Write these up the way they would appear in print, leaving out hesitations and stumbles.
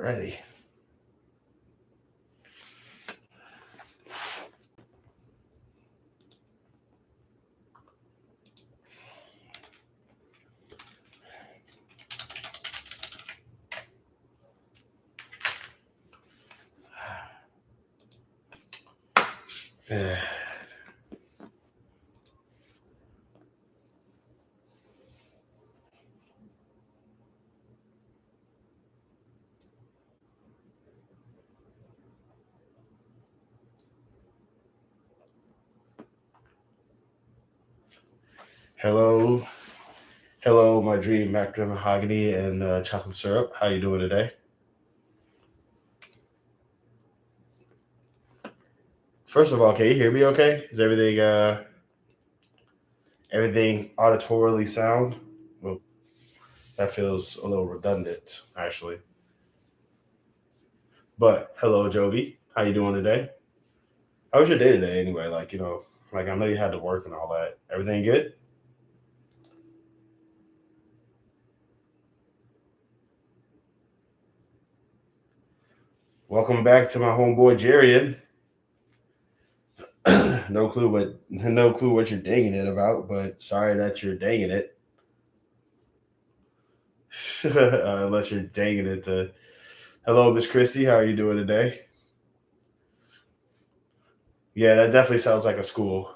Alrighty. Hello, hello, my dream actor mahogany and chocolate syrup. How you doing today? First of all, can you hear me? Okay, is everything auditorily sound? Well, that feels a little redundant, actually. But hello, Jovi. How you doing today? How was your day today, anyway? Like I know you had to work and all that. Everything good? Welcome back to my homeboy Jarian. No clue what you're danging it about, but sorry that you're danging it. Unless you're danging it to. Hello, Miss Christie. How are you doing today? Yeah, that definitely sounds like a school.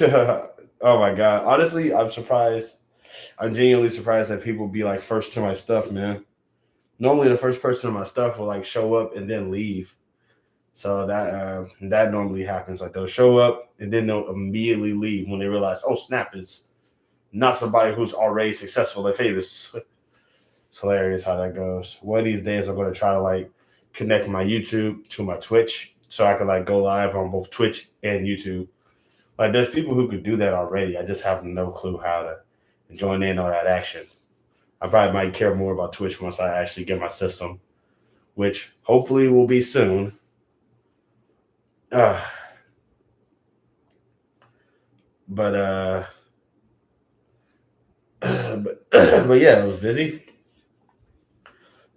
Oh my god. Honestly, I'm surprised. I'm genuinely surprised that people be like first to my stuff, man. Normally, the first person to my stuff will like show up and then leave. So that normally happens. Like they'll show up and then they'll immediately leave when they realize, oh snap, it's not somebody who's already successful and famous. It's hilarious how that goes. One of these days, I'm going to try to like connect my YouTube to my Twitch so I can like go live on both Twitch and YouTube. Like, there's people who could do that already. I just have no clue how to join in on that action. I probably might care more about Twitch once I actually get my system, which hopefully will be soon. Uh, but but yeah, it was busy.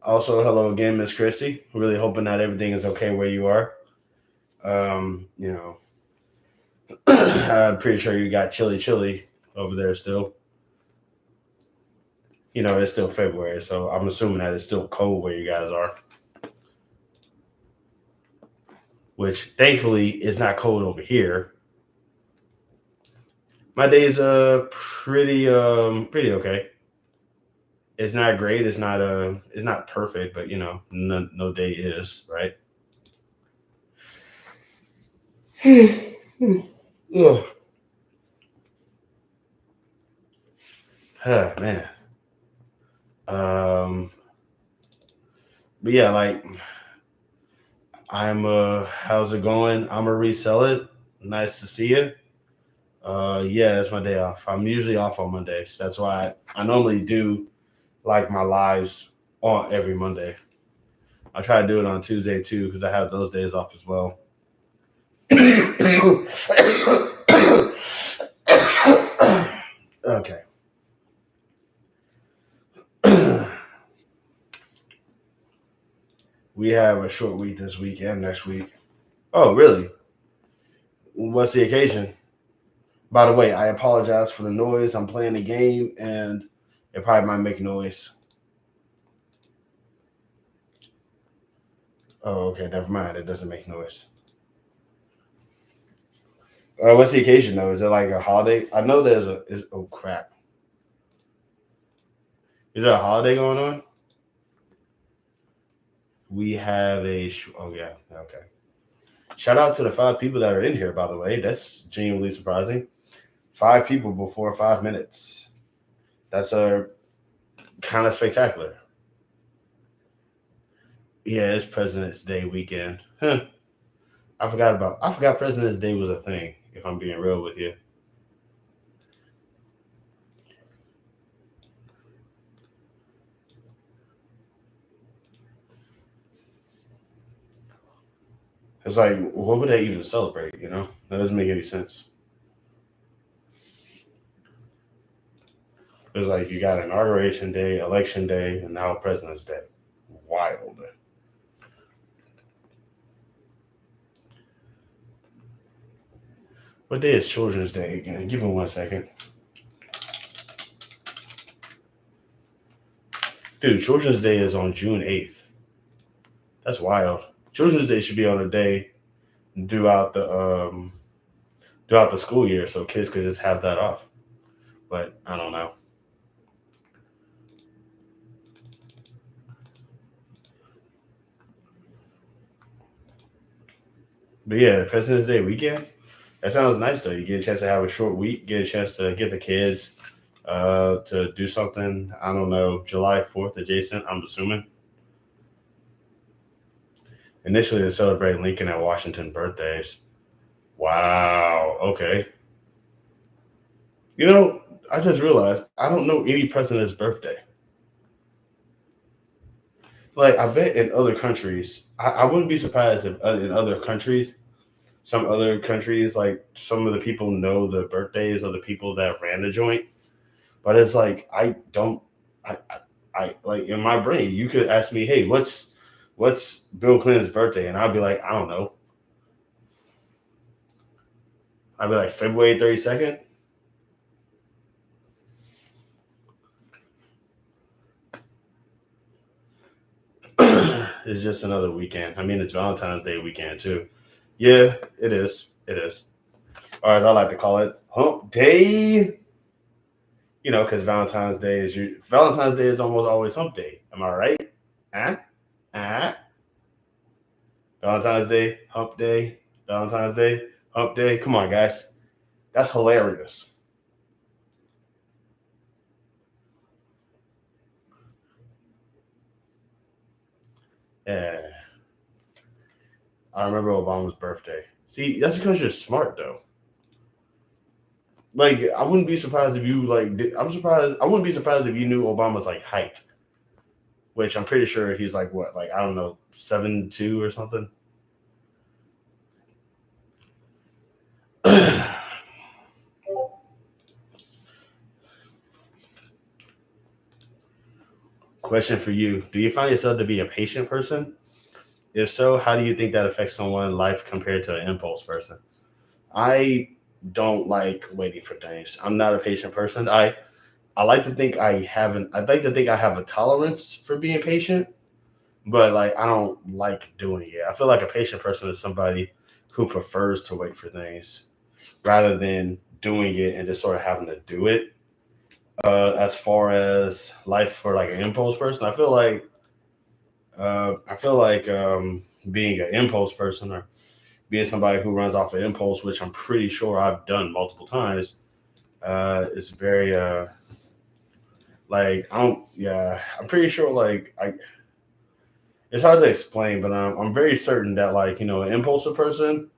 Also, hello again, Miss Christie. Really hoping that everything is okay where you are. You know, I'm pretty sure you got chilly over there still. You know, it's still February, so I'm assuming that it's still cold where you guys are. Which thankfully is not cold over here. My day is pretty okay. It's not great. It's not perfect, but you know, no day is right. Ugh. Man. Um, but yeah, like how's it going? I'm gonna resell it. Nice to see you. Yeah, that's my day off. I'm usually off on Mondays. That's why I normally do like my lives on every Monday. I try to do it on Tuesday too because I have those days off as well. Okay. We have a short week this week and next week. Oh, really? What's the occasion? By the way, I apologize for the noise. I'm playing the game and it probably might make noise. Oh, okay. Never mind. It doesn't make noise. What's the occasion though? Is it like a holiday? I know there's a. Oh crap! Is there a holiday going on? We have a. Oh yeah. Okay. Shout out to the 5 people that are in here. By the way, that's genuinely surprising. 5 people before 5 minutes. That's a kind of spectacular. Yeah, it's President's Day weekend. Huh. I forgot President's Day was a thing. If I'm being real with you, it's like what would they even celebrate? You know, that doesn't make any sense. Because like you got inauguration day, election day, and now President's Day. Wild. What day is Children's Day again? Give me 1 second. Dude, Children's Day is on June 8th. That's wild. Children's Day should be on a day throughout the um throughout the school year so kids could just have that off. But I don't know. But yeah, President's Day weekend. That sounds nice though. You get a chance to have a short week, get a chance to get the kids to do something. I don't know, July 4th adjacent, I'm assuming. Initially to celebrate Lincoln and Washington birthdays. Wow. Okay. You know, I just realized I don't know any president's birthday. Like, I bet in other countries, I wouldn't be surprised if in other countries, some other countries, like some of the people know the birthdays of the people that ran the joint. But it's like I don't, I like in my brain, you could ask me, hey, what's Bill Clinton's birthday, and I'd be like, I don't know. I'd be like February 32nd. It's just another weekend. I mean, it's Valentine's Day weekend too. Yeah, it is. It is. Or as I like to call it, Hump Day. You know, because Valentine's Day is almost always Hump Day. Am I right? Huh? Huh? Valentine's Day, Hump Day, Valentine's Day, Hump Day. Come on, guys. That's hilarious. Yeah, I remember Obama's birthday. See, that's because you're smart, though. Like, I wouldn't be surprised if you like. I'm surprised. I wouldn't be surprised if you knew Obama's like height, which I'm pretty sure he's like what, like I don't know, 7'2" or something. Question for you: do you find yourself to be a patient person? If so, how do you think that affects someone's life compared to an impulse person? I don't like waiting for things. I'm not a patient person. I like to think I haven't. I'd like to think I have a tolerance for being patient, but like I don't like doing it. I feel like a patient person is somebody who prefers to wait for things rather than doing it and just sort of having to do it. As far as life for like an impulse person, I feel like being an impulse person or being somebody who runs off an impulse, which I'm pretty sure I've done multiple times, is very like I don't. Yeah, I'm pretty sure like I. It's hard to explain, but I'm very certain that like an impulsive person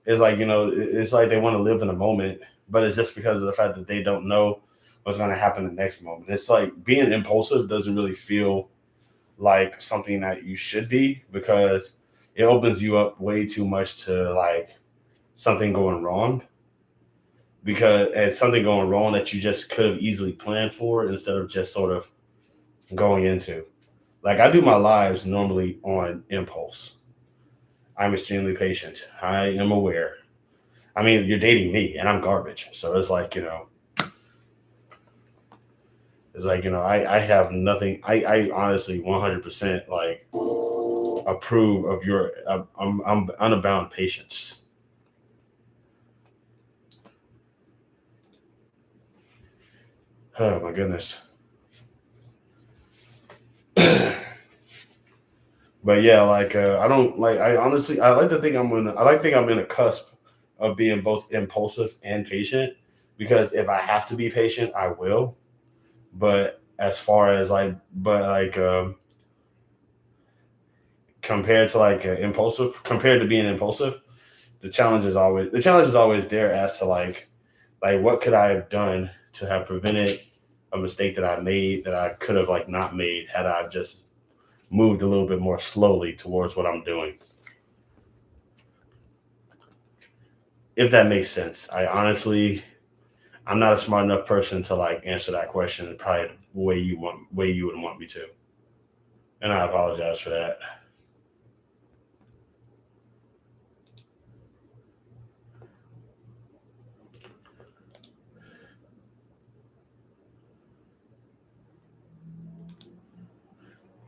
is like it's like they want to live in the moment, but it's just because of the fact that they don't know what's going to happen the next moment. It's like being impulsive doesn't really feel like something that you should be because it opens you up way too much to like something going wrong because it's something going wrong that you just could have easily planned for instead of just sort of going into. Like I do my lives normally on impulse. I'm extremely patient. I am aware. I mean, you're dating me and I'm garbage. So I have nothing. I honestly 100% like approve of your, I'm unabound patience. Oh my goodness. But yeah, like I don't like. I honestly, I like to think I'm in a cusp of being both impulsive and patient because if I have to be patient, I will. But as far as like, but like compared to being impulsive, the challenge is always there as to like what could I have done to have prevented a mistake that I made that I could have like not made had I just moved a little bit more slowly towards what I'm doing. If that makes sense. I honestly, I'm not a smart enough person to like answer that question probably the way you would want me to. And I apologize for that.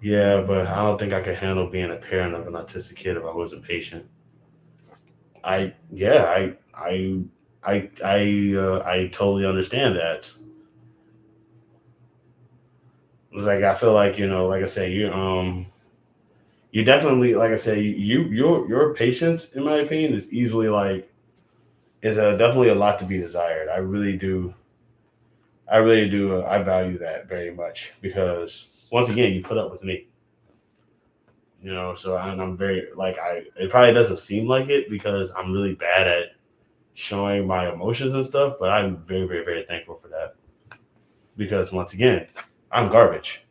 Yeah, but I don't think I could handle being a parent of an autistic kid if I wasn't patient. Yeah, I totally understand that. It's like I feel like like I say, you definitely, like I say, your patience, in my opinion, is easily like is definitely a lot to be desired. I really do. I value that very much because once again, you put up with me. So I'm very like I. It probably doesn't seem like it because I'm really bad at showing my emotions and stuff, but I'm very, very, very thankful for that because once again, I'm garbage,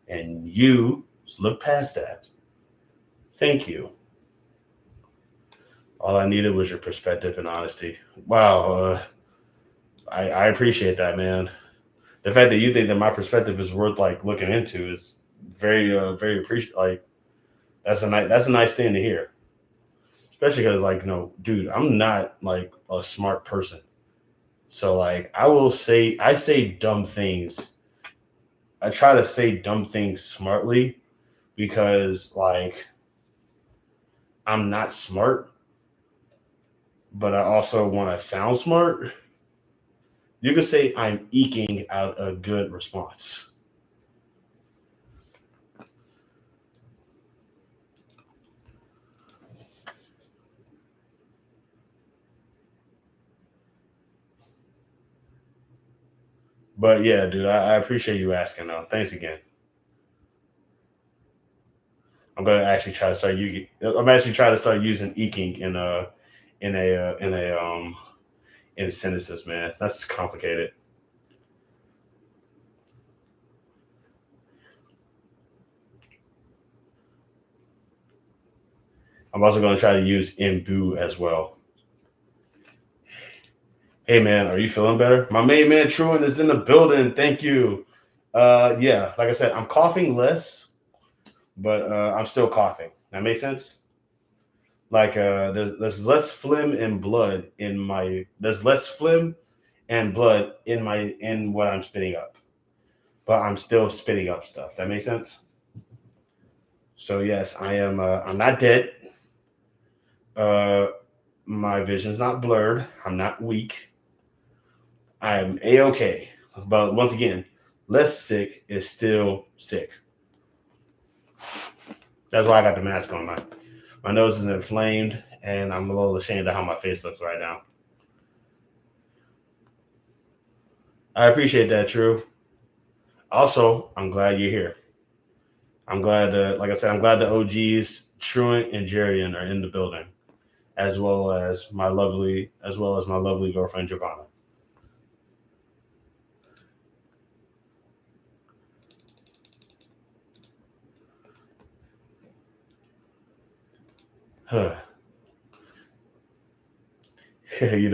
and you look past that. Thank you. All I needed was your perspective and honesty. Wow, I appreciate that, man. The fact that you think that my perspective is worth like looking into is very appreciate. Like that's a nice thing to hear, especially because like dude, I'm not like a smart person, so like I say dumb things. I try to say dumb things smartly because like I'm not smart, but I also want to sound smart. You could say I'm eking out a good response. But yeah, dude, I appreciate you asking though. Thanks again. I'm gonna actually try to start using. I'm actually trying to start using eking in a in a in sentences, man. That's complicated. I'm also gonna try to use imbu as well. Hey man, are you feeling better? My main man Truan is in the building. Thank you. Yeah, like I said, I'm coughing less, but I'm still coughing. That makes sense. Like there's less phlegm and blood in my there's less phlegm and blood in what I'm spitting up, but I'm still spitting up stuff. That makes sense. So yes, I am. I'm not dead. Uh, my vision's not blurred. I'm not weak. I'm a okay. But once again, less sick is still sick. That's why I got the mask on. My nose is inflamed, and I'm a little ashamed of how my face looks right now. I appreciate that, True. Also, I'm glad you're here. I'm glad that, like I said, I'm glad the OGs, Truant and Jerian, are in the building, as well as my lovely girlfriend Giovanna.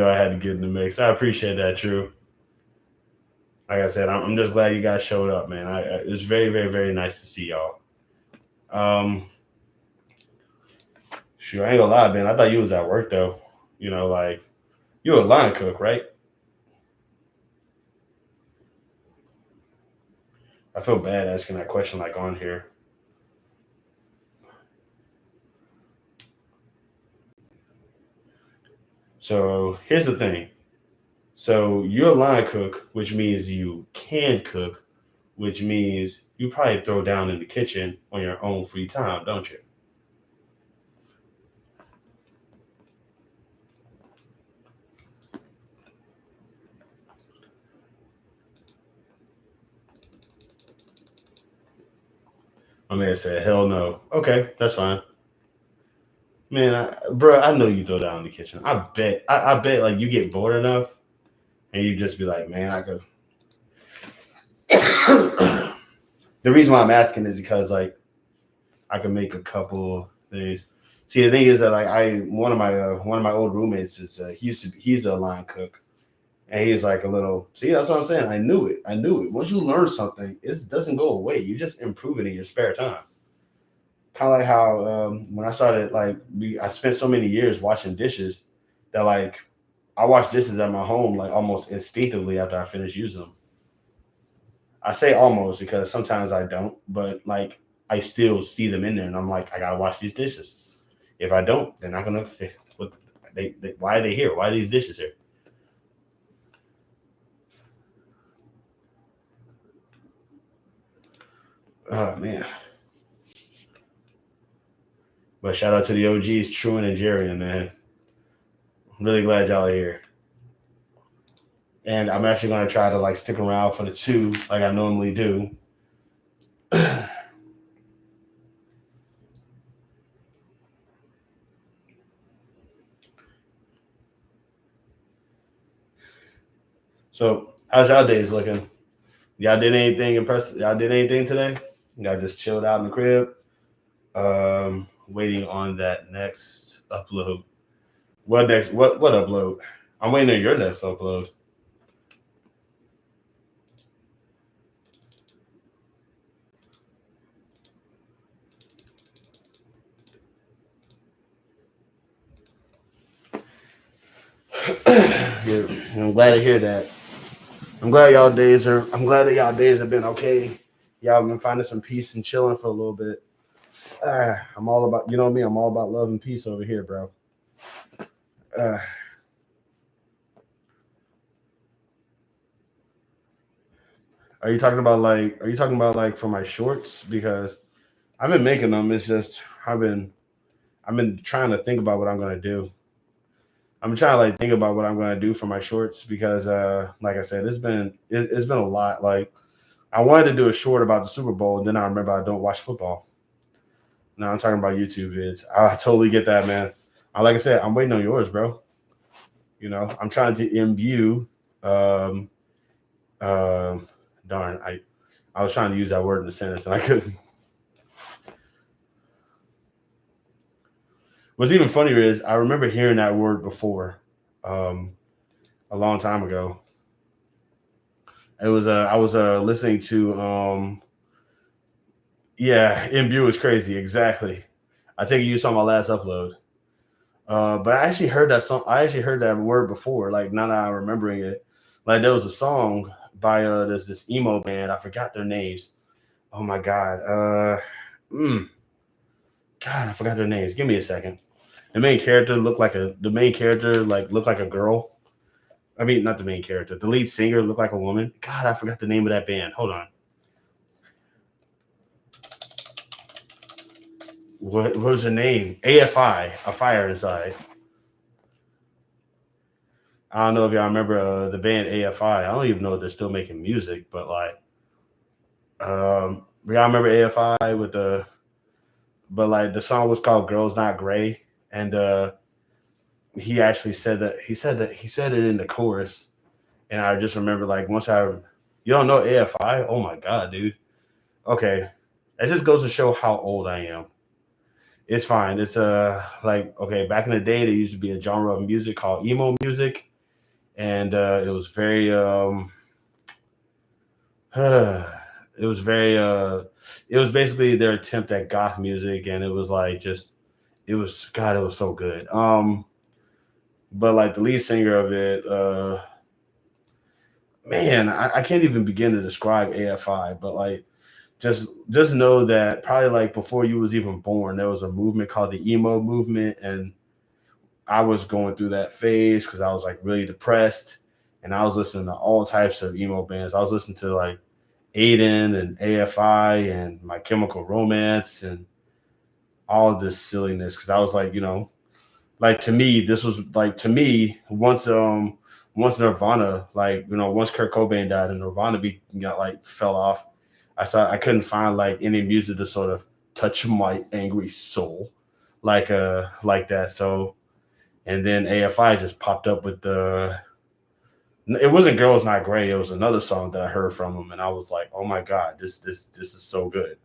I had to get in the mix. I appreciate that, True. Like I said, I'm just glad you guys showed up, man. It's very, very, very nice to see y'all. Um, Sure, I ain't gonna lie, man. I thought you was at work though. Like you a line cook, right? I feel bad asking that question like on here. So here's the thing. So you're a line cook, which means you can cook, which means you probably throw down in the kitchen on your own free time, don't you? My man said, "Hell no." Okay, that's fine. Man, bro, I know you throw down in the kitchen. I bet, like you get bored enough, and you just be like, "Man, I could." The reason why I'm asking is because like I can make a couple things. See, the thing is that like I one of my old roommates is he's a line cook, And he's like a little, see, that's what I'm saying. I knew it. I knew it. Once you learn something, it doesn't go away. You just improve it in your spare time. Kind of like how when I started, I spent so many years washing dishes that like I wash dishes at my home like almost instinctively after I finish using them. I say almost because sometimes I don't, but like I still see them in there, and I'm like, I gotta wash these dishes. If I don't, they're not gonna. What why are they here? Why are these dishes here? Oh man! But shout out to the OGs, Truman and Jerry, man. I'm really glad y'all are here. And I'm actually gonna try to like stick around for the two, like I normally do. So, how's y'all days looking? Y'all did anything impressive? Y'all did anything today? Y'all just chilled out in the crib, waiting on that next upload. What next? What upload? I'm waiting on your next upload. Yeah, I'm glad to hear that. I'm glad y'all days are. I'm glad that y'all days have been okay. Y'all been finding some peace and chilling for a little bit. I'm all about, you know me. I'm all about love and peace over here, bro. Uh, are you talking about like? Are you talking about like for my shorts? Because I've been making them. It's just I've been trying to think about what I'm gonna do. I'm trying to like think about what I'm gonna do for my shorts because like I said, it's been a lot. Like I wanted to do a short about the Super Bowl, and then I remember I don't watch football. Now I'm talking about YouTube vids. I totally get that, man. Like I said, I'm waiting on yours, bro. You know, I'm trying to imbue. Um, um, darn, I was trying to use that word in a sentence and I couldn't. What's even funnier is I remember hearing that word before, um, a long time ago. It was I was listening to yeah, imbue is crazy, exactly. I take it you saw my last upload. But I actually heard that song. I actually heard that word before. Like now that I'm remembering it, like there was a song by there's this emo band. I forgot their names. Oh my god. Mm, God, I forgot their names. Give me a second. The main character like looked like a girl. I mean, not the main character. The lead singer looked like a woman. God, I forgot the name of that band. Hold on. What was her name? AFI, A Fire Inside. I don't know if y'all remember the band AFI. I don't even know if they're still making music, but like, y'all remember AFI with but like the song was called "Girls Not Gray," and he actually he said it in the chorus, and I just remember like you don't know AFI? Oh my god, dude. Okay, that just goes to show how old I am. It's fine. It's like okay, back in the day, there used to be a genre of music called emo music, and it was very it was very it was basically their attempt at goth music, and it was like just it was God, it was so good. But like the lead singer of it, man, I can't even begin to describe AFI, but like just know that probably like before you was even born, there was a movement called the emo movement, and I was going through that phase because I was like really depressed, and I was listening to all types of emo bands. I was listening to like Aiden and AFI and My Chemical Romance and all of this silliness because I was like, you know, like to me, this was like to me once Nirvana, like you know, once Kurt Cobain died and Nirvana got like fell off, I couldn't find like any music to sort of touch my angry soul like that. So and then AFI just popped up with the it wasn't Girls Not Gray, it was another song that I heard from him and I was like, oh my god, this is so good.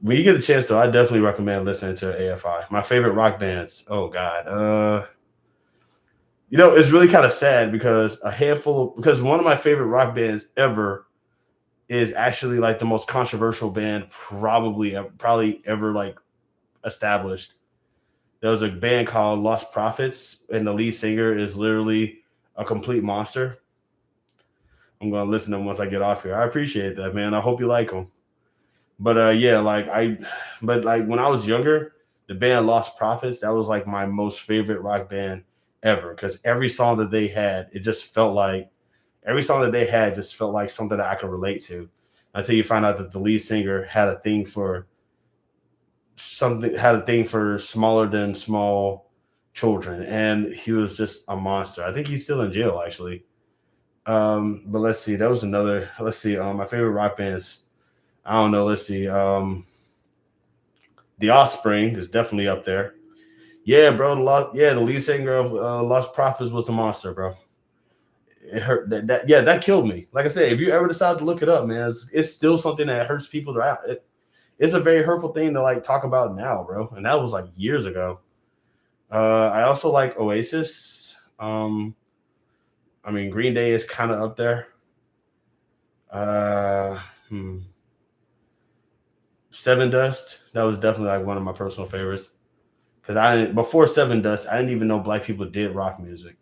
When you get a chance though, I definitely recommend listening to AFI. My favorite rock bands. Oh god. You know, it's really kind of sad because because one of my favorite rock bands ever is actually like the most controversial band probably ever like established. There was a band called Lost Prophets, and the lead singer is literally a complete monster. I'm gonna listen to them once I get off here. I appreciate that, man. I hope you like them. But yeah, but like when I was younger, the band Lost Prophets, that was like my most favorite rock band ever because every song that they had, it just felt like every song that they had just felt like something that I could relate to. Until you find out that the lead singer had a thing for smaller than small children, and he was just a monster. I think he's still in jail actually. But let's see, that was another. Let's see, my favorite rock bands. I don't know. Let's see. The Offspring is definitely up there. Yeah, bro. The lead singer of Lost Prophets was a monster, bro. It hurt. Yeah, that killed me. Like I said, if you ever decide to look it up, man, it's still something that hurts people. It's a very hurtful thing to like talk about now, bro. And that was like years ago. I also like Oasis. I mean, Green Day is kind of up there. Uh, hmm. Seven Dust. That was definitely like one of my personal favorites. Because before Seven Dust, I didn't even know black people did rock music,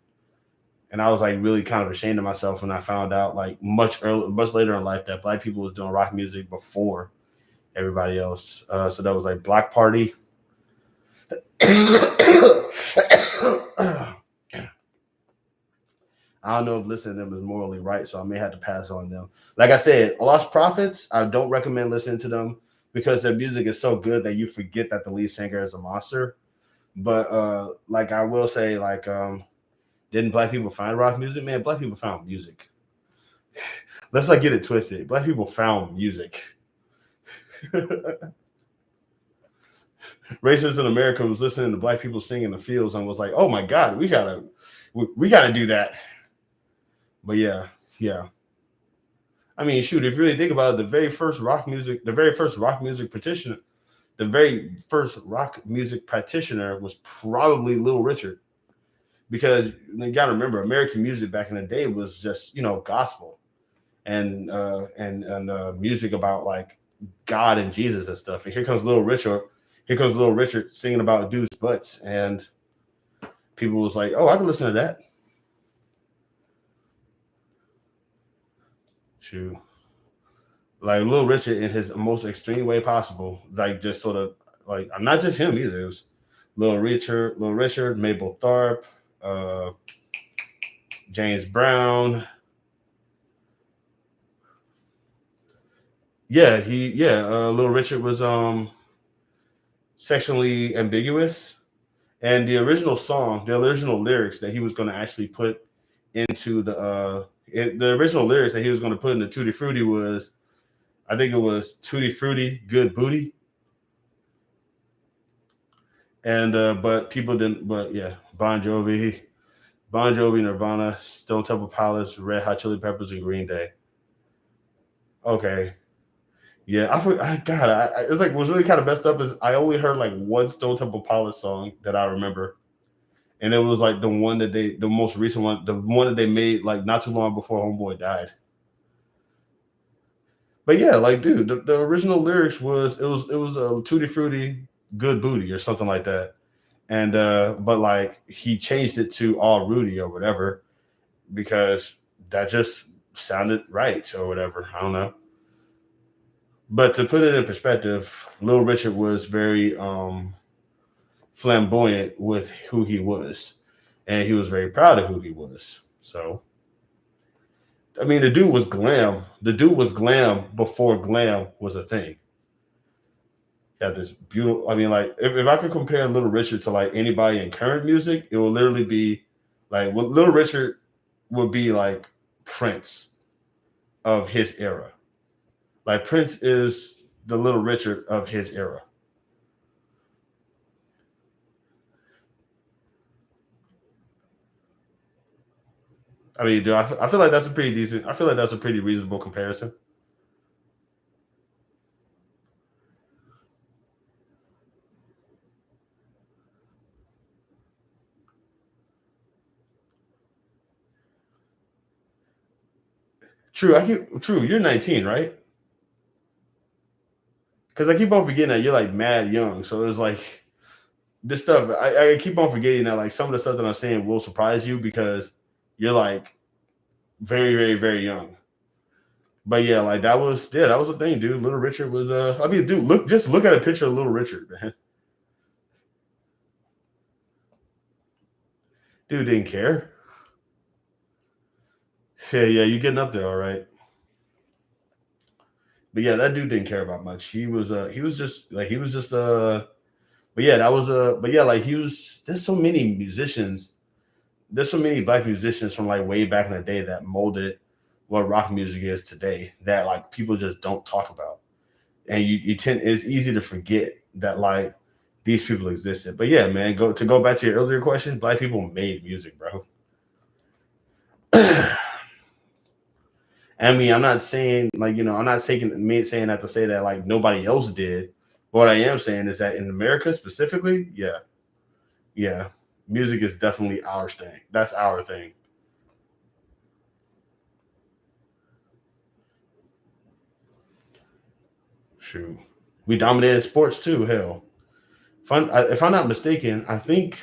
and I was like really kind of ashamed of myself when I found out like much later in life that black people was doing rock music before everybody else. So that was like Black Party. I don't know if listening to them is morally right, so I may have to pass on them. Like I said, Lost Prophets, I don't recommend listening to them because their music is so good that you forget that the lead singer is a monster. But like I will say, like didn't black people find rock music? Man, black people found music. Let's not get it twisted. Black people found music. Racists in America was listening to black people sing in the fields and was like, "Oh my god, we gotta do that." But yeah, yeah. I mean, shoot, if you really think about it, the very first rock music petitioner, the very first rock music practitioner was probably Little Richard, because you got to remember, American music back in the day was just gospel and music about like God and Jesus and stuff. And here comes Little Richard. Here comes Little Richard singing about dudes' butts, and people was like, "Oh, I can listen to that." Shoot, like Little Richard in his most extreme way possible, like just sort of like not just him either. It was Little Richard, Mabel Tharp, uh, James Brown. Little Richard was sexually ambiguous. And the original lyrics that he was going to actually put into the original lyrics that he was going to put into Tutti Frutti was, I think it was Tutti Frutti, good booty. And but people didn't. But yeah, Bon Jovi, Nirvana, Stone Temple Pilots, Red Hot Chili Peppers, and Green Day. Okay, yeah, it's like what's really kind of messed up is I only heard like one Stone Temple Pilots song that I remember, and it was like the most recent one, the one that they made like not too long before Homeboy died. But yeah, like dude, the original lyrics was a Tutti Frutti, good booty or something like that, and but like he changed it to all Rudy or whatever because that just sounded right or whatever. I don't know. But to put it in perspective, Little Richard was very flamboyant with who he was, and he was very proud of who he was. So I mean, the dude was glam. The dude was glam before glam was a thing. He had this beautiful. I mean, like if I could compare Little Richard to like anybody in current music, it would literally be like Little Richard would be like Prince of his era. Like Prince is the Little Richard of his era. I mean, dude, I feel like that's a pretty decent. I feel like that's a pretty reasonable comparison. True, true. You're 19, right? Because I keep on forgetting that you're like mad young. So it's like this stuff. I keep on forgetting that like some of the stuff that I'm saying will surprise you because you're like very, very, very young. But yeah, like that was a thing, dude. Little Richard was I mean, dude, look at a picture of Little Richard, man. Dude didn't care. Yeah, yeah, you getting up there, all right. But yeah, that dude didn't care about much. He was just like he was just but yeah, that was but yeah, like he was there's so many musicians, there's so many black musicians from like way back in the day that molded what rock music is today that like people just don't talk about. And you tend it's easy to forget that like these people existed. But yeah, man, go back to your earlier question, black people made music, bro. I mean, I'm not saying like I'm not taking me saying that to say that like nobody else did. What I am saying is that in America specifically, yeah, yeah, music is definitely our thing. That's our thing. Shoot, we dominated sports too. Hell, if I'm not mistaken, I think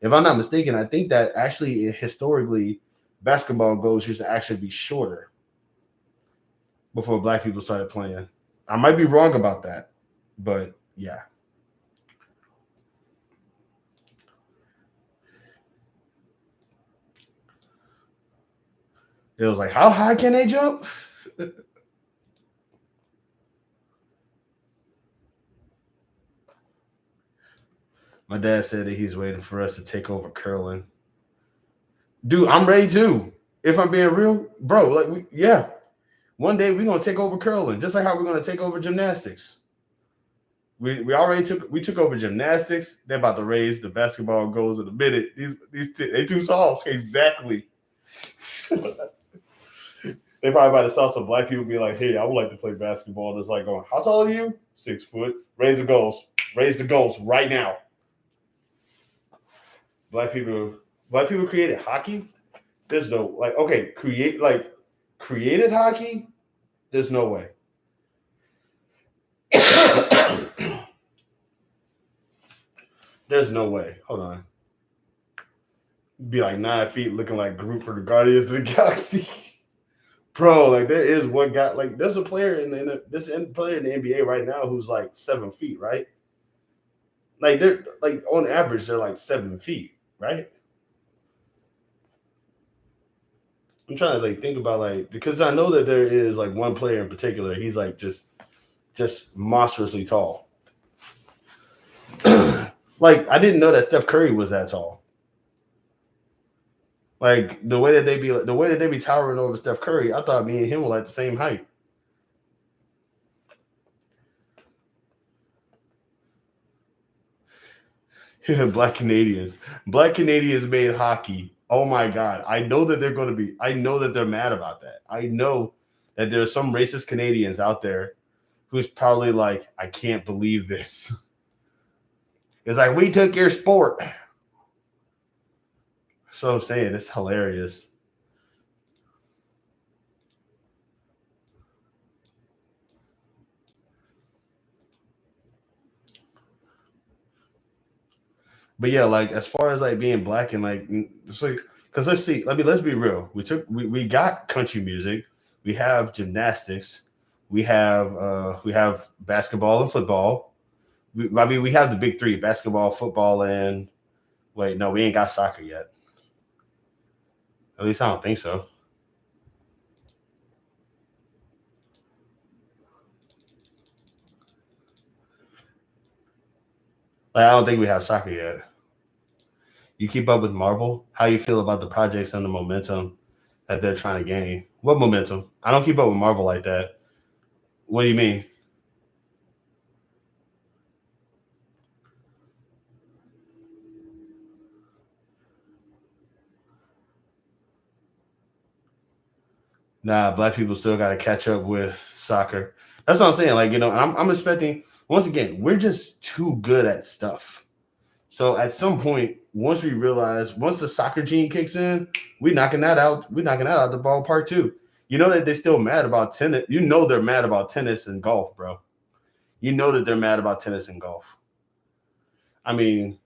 if I'm not mistaken, I think that actually historically basketball goals used to actually be shorter before black people started playing. I might be wrong about that, but yeah, it was like, how high can they jump? My dad said that he's waiting for us to take over curling. Dude, I'm ready too. If I'm being real, bro, like yeah, one day we're gonna take over curling, just like how we're gonna take over gymnastics. We already took over gymnastics. They're about to raise the basketball goals in a minute. They too tall. Exactly. They probably about to saw some black people be like, "Hey, I would like to play basketball." That's like going, "How tall are you?" 6 foot. Raise the goals. Raise the goals right now. Black people. Black people created hockey. There's no like okay, created hockey. There's no way. There's no way. Hold on. Be like 9 feet, looking like Groot for the Guardians of the Galaxy. Bro, like there is one guy. Like there's a player player in the NBA right now who's like 7 feet, right? Like they're like on average they're like 7 feet, right? I'm trying to like think about like because I know that there is like one player in particular. He's like just monstrously tall. Like I didn't know that Steph Curry was that tall. Like the way that they be towering over Steph Curry, I thought me and him were like the same height. Black Canadians. Black Canadians made hockey. Oh my god. I know that they're gonna be I know that they're mad about that. I know that there are some racist Canadians out there who's probably like, I can't believe this. It's like we took your sport. So I'm saying it's hilarious. But yeah, like as far as like being black and like it's like because let's see, let's be real. We got country music, we have gymnastics, we have basketball and football. I mean we have the big three, basketball, football, and wait, no, we ain't got soccer yet. At least I don't think so. Like I don't think we have soccer yet. You keep up with Marvel? How you feel about the projects and the momentum that they're trying to gain? What momentum? I don't keep up with Marvel like that. What do you mean? Nah, black people still got to catch up with soccer. That's what I'm saying. Like, I'm expecting, once again, we're just too good at stuff. So at some point, once we realize, once the soccer gene kicks in, we knocking that out. We knocking that out the ballpark too. You know that they're still mad about tennis. You know they're mad about tennis and golf, bro. You know that they're mad about tennis and golf. I mean,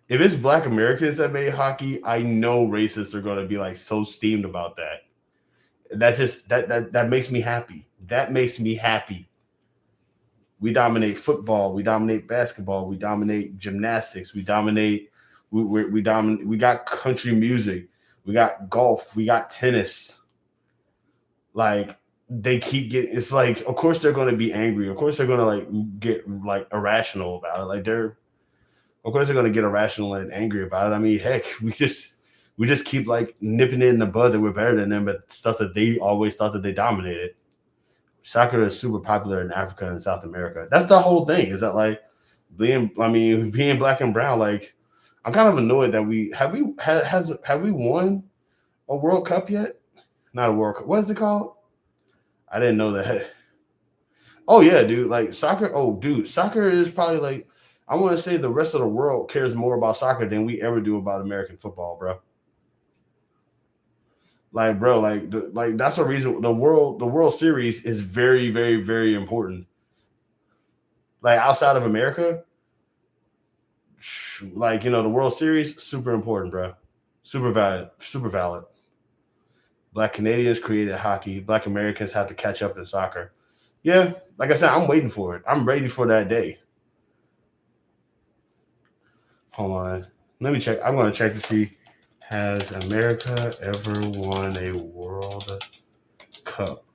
if it's Black Americans that made hockey, I know racists are going to be like so steamed about that. That just that makes me happy. That makes me happy. We dominate football. We dominate basketball. We dominate gymnastics. We dominate. We dominate. We got country music. We got golf. We got tennis. Like they keep getting. It's like, of course they're going to be angry. Of course they're going to like get like irrational about it. Like they're, of course they're going to get irrational and angry about it. I mean, heck, we just keep like nipping it in the bud that we're better than them, but stuff that they always thought that they dominated. Soccer is super popular in Africa and South America. That's the whole thing. Is that like being black and brown? Like, I'm kind of annoyed that have we won a World Cup yet? Not a World Cup. What is it called? I didn't know that. Oh yeah, dude. Like soccer. Oh, dude, soccer is probably like, I want to say the rest of the world cares more about soccer than we ever do about American football, bro. Like, bro, like that's a reason the World Series is very, very, very important. Like outside of America, like the World Series, super important, bro. Super valid, super valid. Black Canadians created hockey. Black Americans have to catch up in soccer. Yeah, like I said, I'm waiting for it. I'm ready for that day. Hold on, let me check. I'm gonna check to see, has America ever won a World Cup?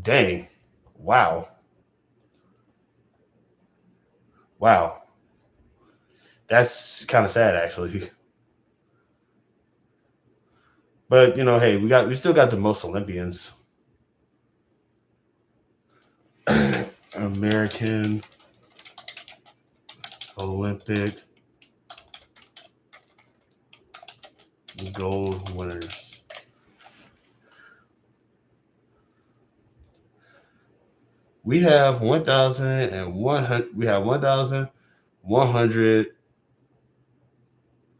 Dang, wow, wow. That's kind of sad, actually. But hey, we still got the most Olympians. American Olympic gold winners. We have 1,100. We have 1,100.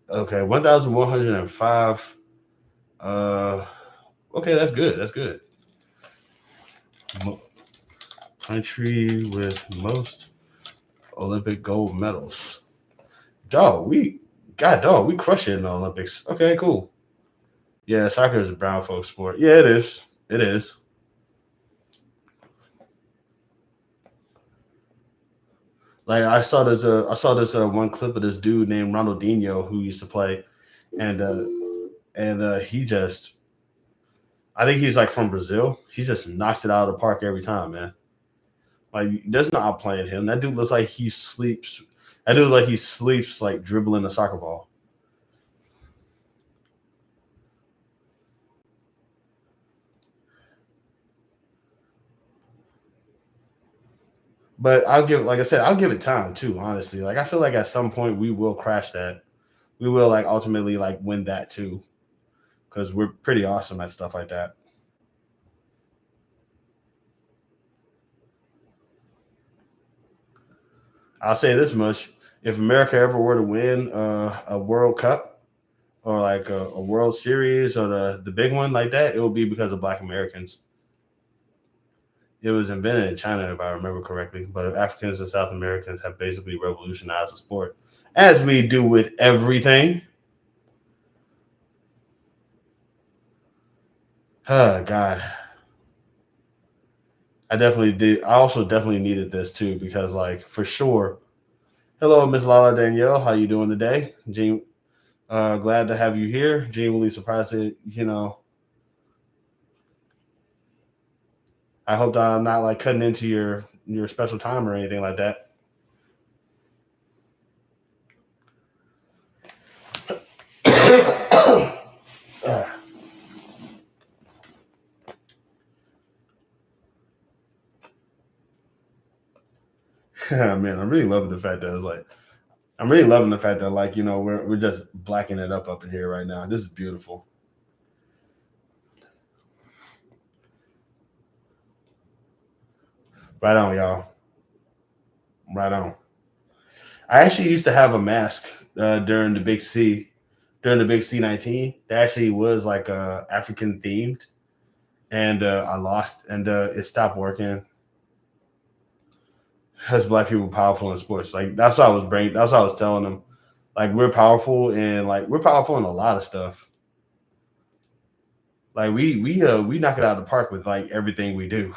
Okay, 1,105. Uh, okay, that's good. That's good. Mo- Country with most Olympic gold medals. Dog, we crush it in the Olympics. Okay, cool. Yeah, soccer is a brown folks sport. Yeah, it is. It is. Like I saw this one clip of this dude named Ronaldinho who used to play, and he just, I think he's like from Brazil. He just knocks it out of the park every time, man. Like there's no outplaying him. That dude looks like he sleeps. That dude like he sleeps like dribbling a soccer ball. But like I said, I'll give it time too. Honestly, like I feel like at some point we will crash that. We will like ultimately like win that too because we're pretty awesome at stuff like that. I'll say this much: if America ever were to win a World Cup or like a World Series or the big one like that, it will be because of Black Americans. It was invented in China, if I remember correctly, but Africans and South Americans have basically revolutionized the sport, as we do with everything. Oh God, I definitely did. I also definitely needed this too because, like, for sure. Hello, Miss Lala Danielle. How you doing today, Gene? Glad to have you here. Genuinely surprised that I hope that I'm not like cutting into your special time or anything like that. Man, I'm really loving the fact that it's like I'm really loving the fact that like we're just blacking it up in here right now. This is beautiful. Right on, y'all. Right on. I actually used to have a mask during the Big C, during the Big C19. That actually was like African themed, and I lost, and it stopped working. Because black people powerful in sports, like That's what I was telling them. Like we're powerful, and like we're powerful in a lot of stuff. Like we knock it out of the park with like everything we do.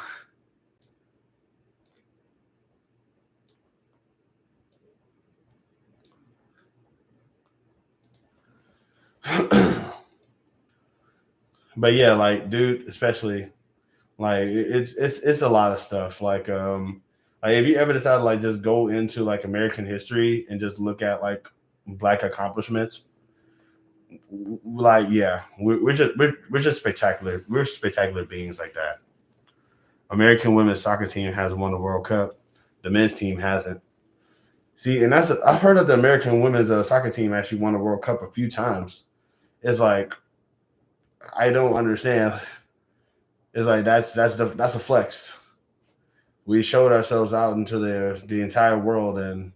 But yeah, like dude, especially like it's a lot of stuff. Like if you ever decide to like just go into like American history and just look at like black accomplishments, like yeah, we're just spectacular. We're spectacular beings like that. American women's soccer team has won the World Cup. The men's team hasn't. See, and I've heard of the American women's soccer team actually won the World Cup a few times. It's like I don't understand. It's like that's a flex. We showed ourselves out into the entire world, and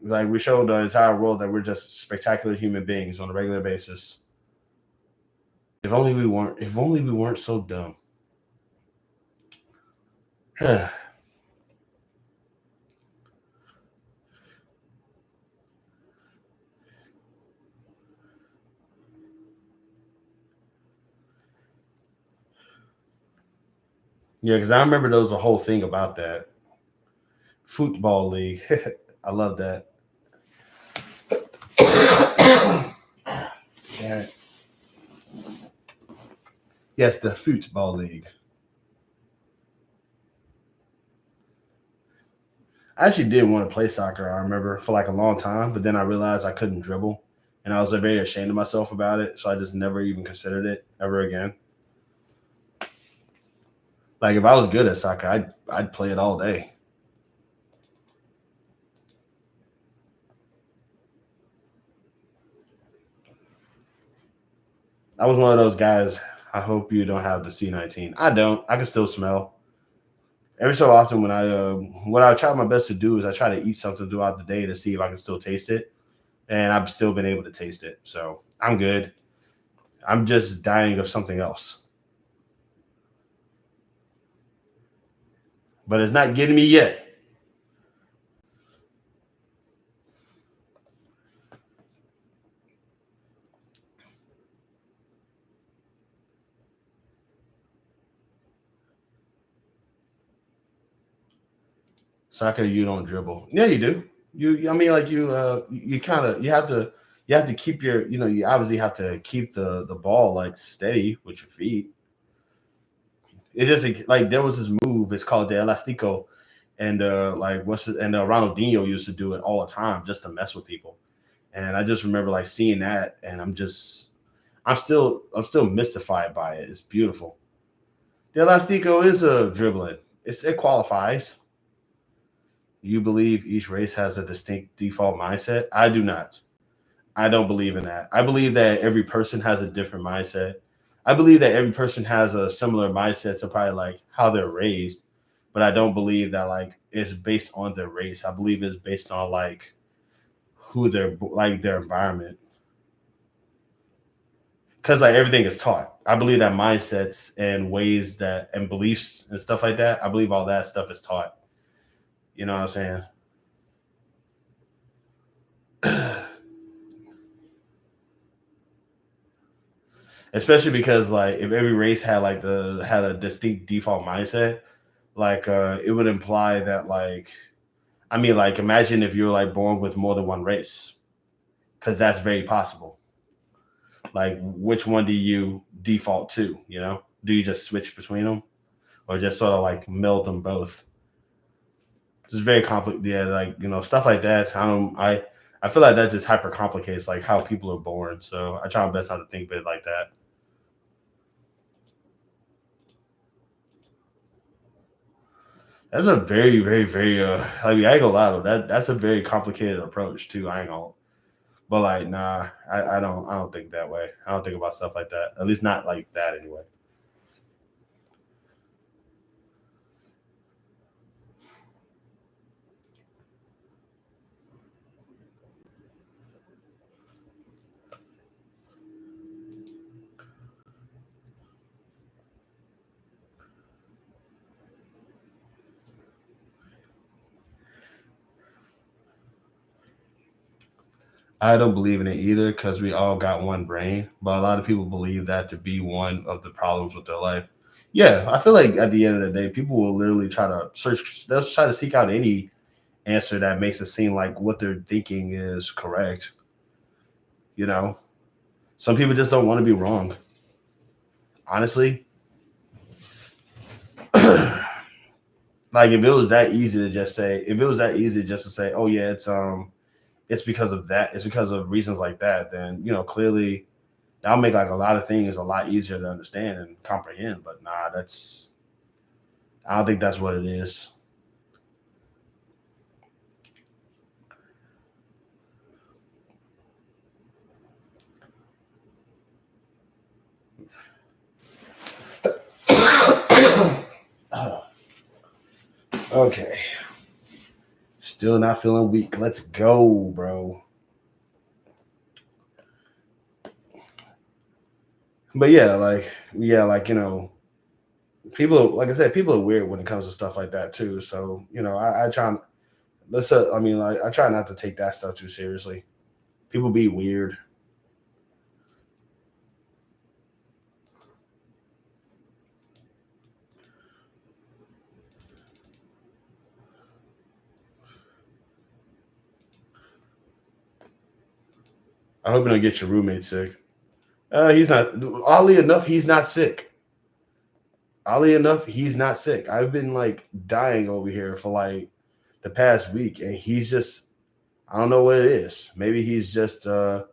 like we showed the entire world that we're just spectacular human beings on a regular basis. If only we weren't so dumb. Yeah, because I remember there was a whole thing about that football league. I love that. Yeah. Yes, the football league. I actually did want to play soccer. I remember for like a long time, but then I realized I couldn't dribble, and I was very ashamed of myself about it. So I just never even considered it ever again. Like if I was good at soccer, I'd play it all day. I was one of those guys. I hope you don't have the C19. I don't. I can still smell. Every so often, when what I try my best to do is I try to eat something throughout the day to see if I can still taste it, and I've still been able to taste it. So I'm good. I'm just dying of something else, but it's not getting me yet. Soccer, you don't dribble. Yeah, you do. I mean, like you kind of you have to keep your, you obviously have to keep the ball like steady with your feet. It just like there was this move. It's called the elastico, and like what's it? And Ronaldinho used to do it all the time just to mess with people. And I just remember like seeing that, and I'm still mystified by it. It's beautiful. The elastico is a dribbling. It qualifies. You believe each race has a distinct default mindset? I do not. I don't believe in that. I believe that every person has a different mindset. I believe that every person has a similar mindset to probably like how they're raised, but I don't believe that like it's based on their race. I believe it's based on like who they're like their environment. Because like everything is taught. I believe that mindsets and ways that and beliefs and stuff like that. I believe all that stuff is taught. You know what I'm saying? Especially because like if every race had like the had a distinct default mindset, like it would imply that like I mean like imagine if you're like born with more than one race, because that's very possible. Like which one do you default to? Do you just switch between them, or just sort of like meld them both? It's very complicated. Yeah, like stuff like that. I feel like that just hyper complicates like how people are born. So I try my best not to think of it like that. That's a very, very, very I mean, I ain't gonna lie though, that's a very complicated approach too. I ain't gonna but like nah, I don't think that way. I don't think about stuff like that. At least not like that anyway. I don't believe in it either because we all got one brain, but a lot of people believe that to be one of the problems with their life. Yeah, I feel like at the end of the day, people will literally try to search, they'll try to seek out any answer that makes it seem like what they're thinking is correct. You know, some people just don't want to be wrong. Honestly, like if it was that easy to just say, if it was that easy just to say, oh yeah, it's because of that, it's because of reasons like that, then clearly that'll make like a lot of things a lot easier to understand and comprehend. But nah, that's I don't think that's what it is. Okay, still not feeling weak. Let's go, bro. But like people, like I said, people are weird when it comes to stuff like that too. So I try. Let's. I mean, like I try not to take that stuff too seriously. People be weird. I hope you don't get your roommate sick. He's not. Oddly enough, he's not sick. Oddly enough, he's not sick. I've been like dying over here for like the past week, and he's just. I don't know what it is. Maybe he's just I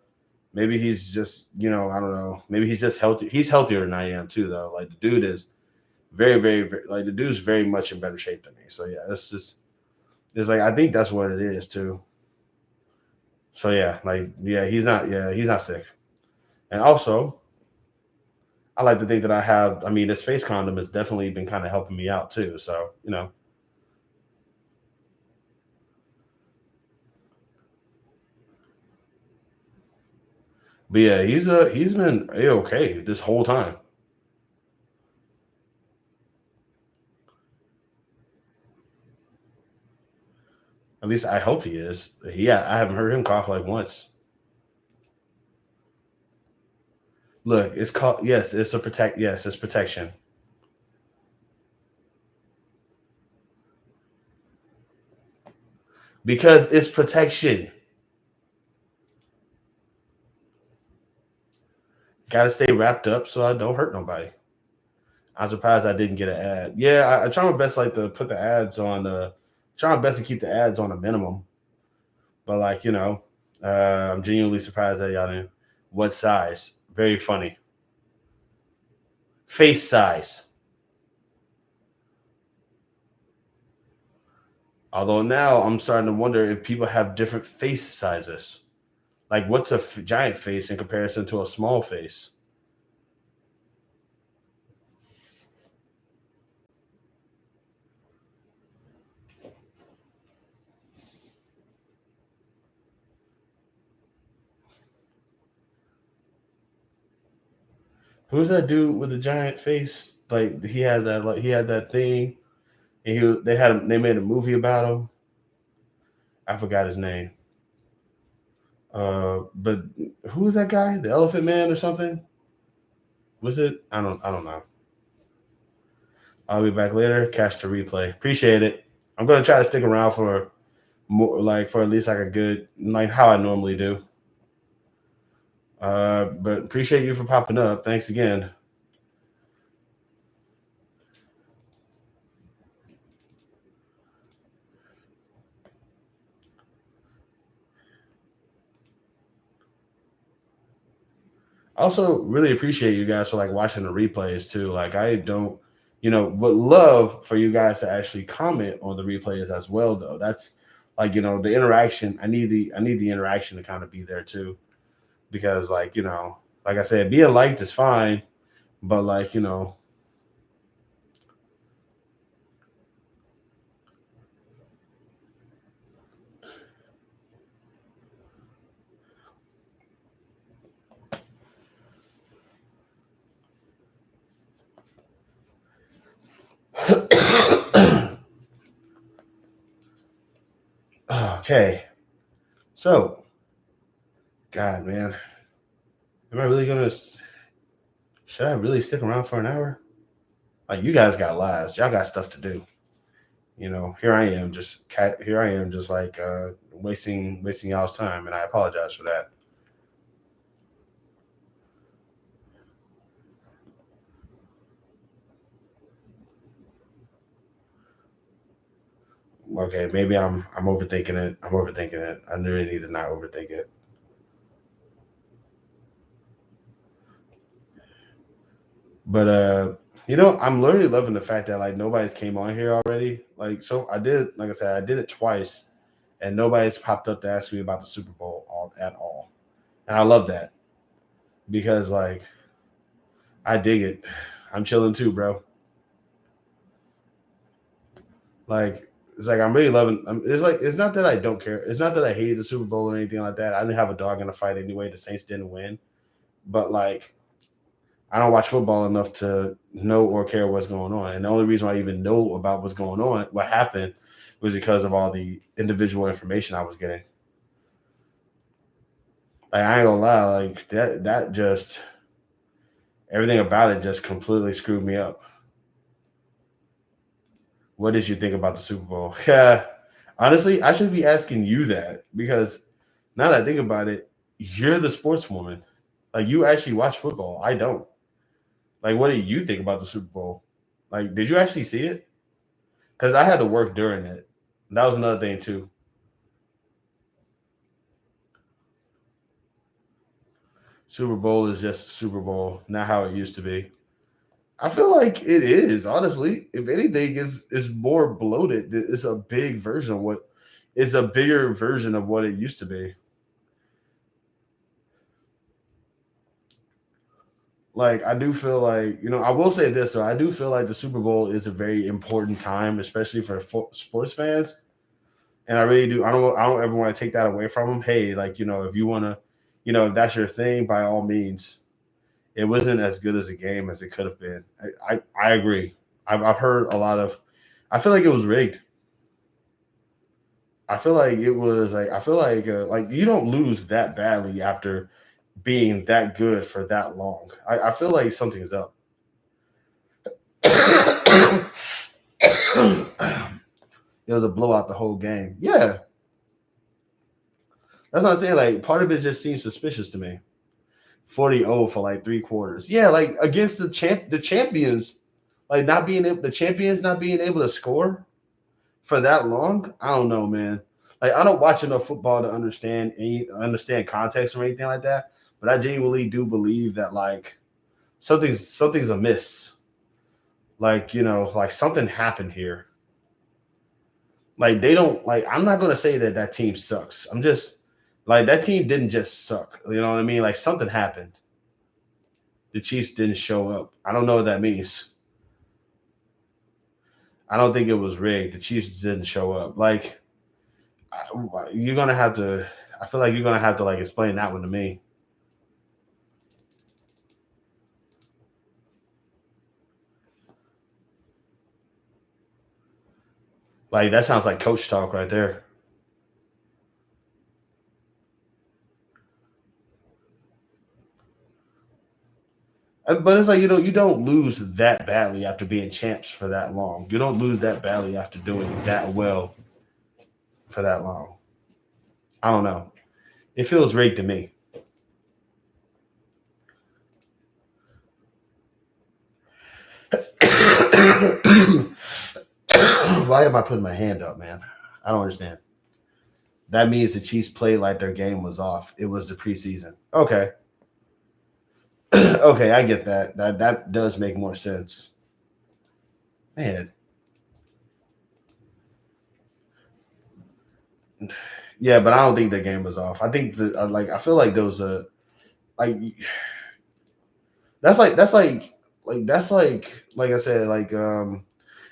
don't know. Maybe he's just healthy. He's healthier than I am too, though. Like the dude is very like the dude's very much in better shape than me. So yeah, it's like I think that's what it is too. So yeah, like he's not sick. And also, I like to think that I have. I mean, this face condom has definitely been kind of helping me out too. So but yeah, he's been okay this whole time. At least I hope he is. Yeah, I haven't heard him cough like once. Look, it's called yes, it's a protect. Yes, it's protection because it's protection. Got to stay wrapped up so I don't hurt nobody. I'm surprised I didn't get an ad. Yeah, I try my best like to put the ads on the. Try my best to keep the ads on a minimum, but like I'm genuinely surprised that y'all didn't. What size? Very funny. Face size. Although now I'm starting to wonder if people have different face sizes. Like, what's a giant face in comparison to a small face? Who's that dude with the giant face? Like he had that thing, and they made a movie about him. I forgot his name. But who is that guy? The Elephant Man or something? Was it? I don't know. I'll be back later. Catch the replay. Appreciate it. I'm gonna try to stick around for more, like for at least like a good, like how I normally do. But appreciate you for popping up. Thanks again. I also really appreciate you guys for like watching the replays too. Like I don't, would love for you guys to actually comment on the replays as well though. That's like, the interaction. I need the interaction to kind of be there too. Because like, like I said, being liked is fine, but like, okay. So God, man, am I really gonna? Should I really stick around for an hour? Like you guys got lives, y'all got stuff to do. Here I am, here I am, just like wasting y'all's time, and I apologize for that. Okay, maybe I'm overthinking it. I'm overthinking it. I really need to not overthink it. But I'm literally loving the fact that like nobody's came on here already. Like so I did, like I said, I did it twice and nobody's popped up to ask me about the Super Bowl at all. And I love that because like I dig it. I'm chilling too, bro. Like it's like I'm really loving. It's like it's not that I don't care. It's not that I hate the Super Bowl or anything like that. I didn't have a dog in the fight anyway. The Saints didn't win, but like I don't watch football enough to know or care what's going on. And the only reason I even know about what's going on, what happened, was because of all the individual information I was getting. Like I ain't gonna lie, like that just everything about it just completely screwed me up. What did you think about the Super Bowl? Yeah. Honestly, I should be asking you that because now that I think about it, you're the sportswoman. Like you actually watch football. I don't. Like, what do you think about the Super Bowl? Like, did you actually see it? Because I had to work during it. That was another thing too. Super Bowl is just Super Bowl, not how it used to be. I feel like it is honestly. If anything, is more bloated. It's a big version of what. It's a bigger version of what it used to be. Like I do feel like I will say this though. I do feel like the Super Bowl is a very important time, especially for sports fans. And I really do. I don't ever want to take that away from them. Hey, like if you want to, if that's your thing, by all means. It wasn't as good as a game as it could have been. I agree. I've heard a lot of. I feel like it was rigged. I feel like it was like I feel like you don't lose that badly after being that good for that long. I feel like something's up. It was a blowout the whole game. Yeah, that's what I'm saying. Like part of it just seems suspicious to me. 40-0 for like 3 quarters. Yeah, like against the champions, like not being able the champions not being able to score for that long. I don't know, man. Like I don't watch enough football to understand context or anything like that. But I genuinely do believe that like something's amiss. Like like something happened here. Like they don't like. I'm not gonna say that that team sucks. I'm just like that team didn't just suck. You know what I mean? Like something happened. The Chiefs didn't show up. I don't know what that means. I don't think it was rigged. The Chiefs didn't show up. Like you're gonna have to. I feel like you're gonna have to like explain that one to me. Like that sounds like coach talk right there. But it's like you don't lose that badly after being champs for that long. You don't lose that badly after doing that well for that long. I don't know. It feels rigged to me. Why am I putting my hand up, man? I don't understand. That means the Chiefs played like their game was off. It was the preseason. Okay. Okay, I get that. That does make more sense. Man, yeah, but I don't think the game was off. I think like I feel like there was a like that's like I said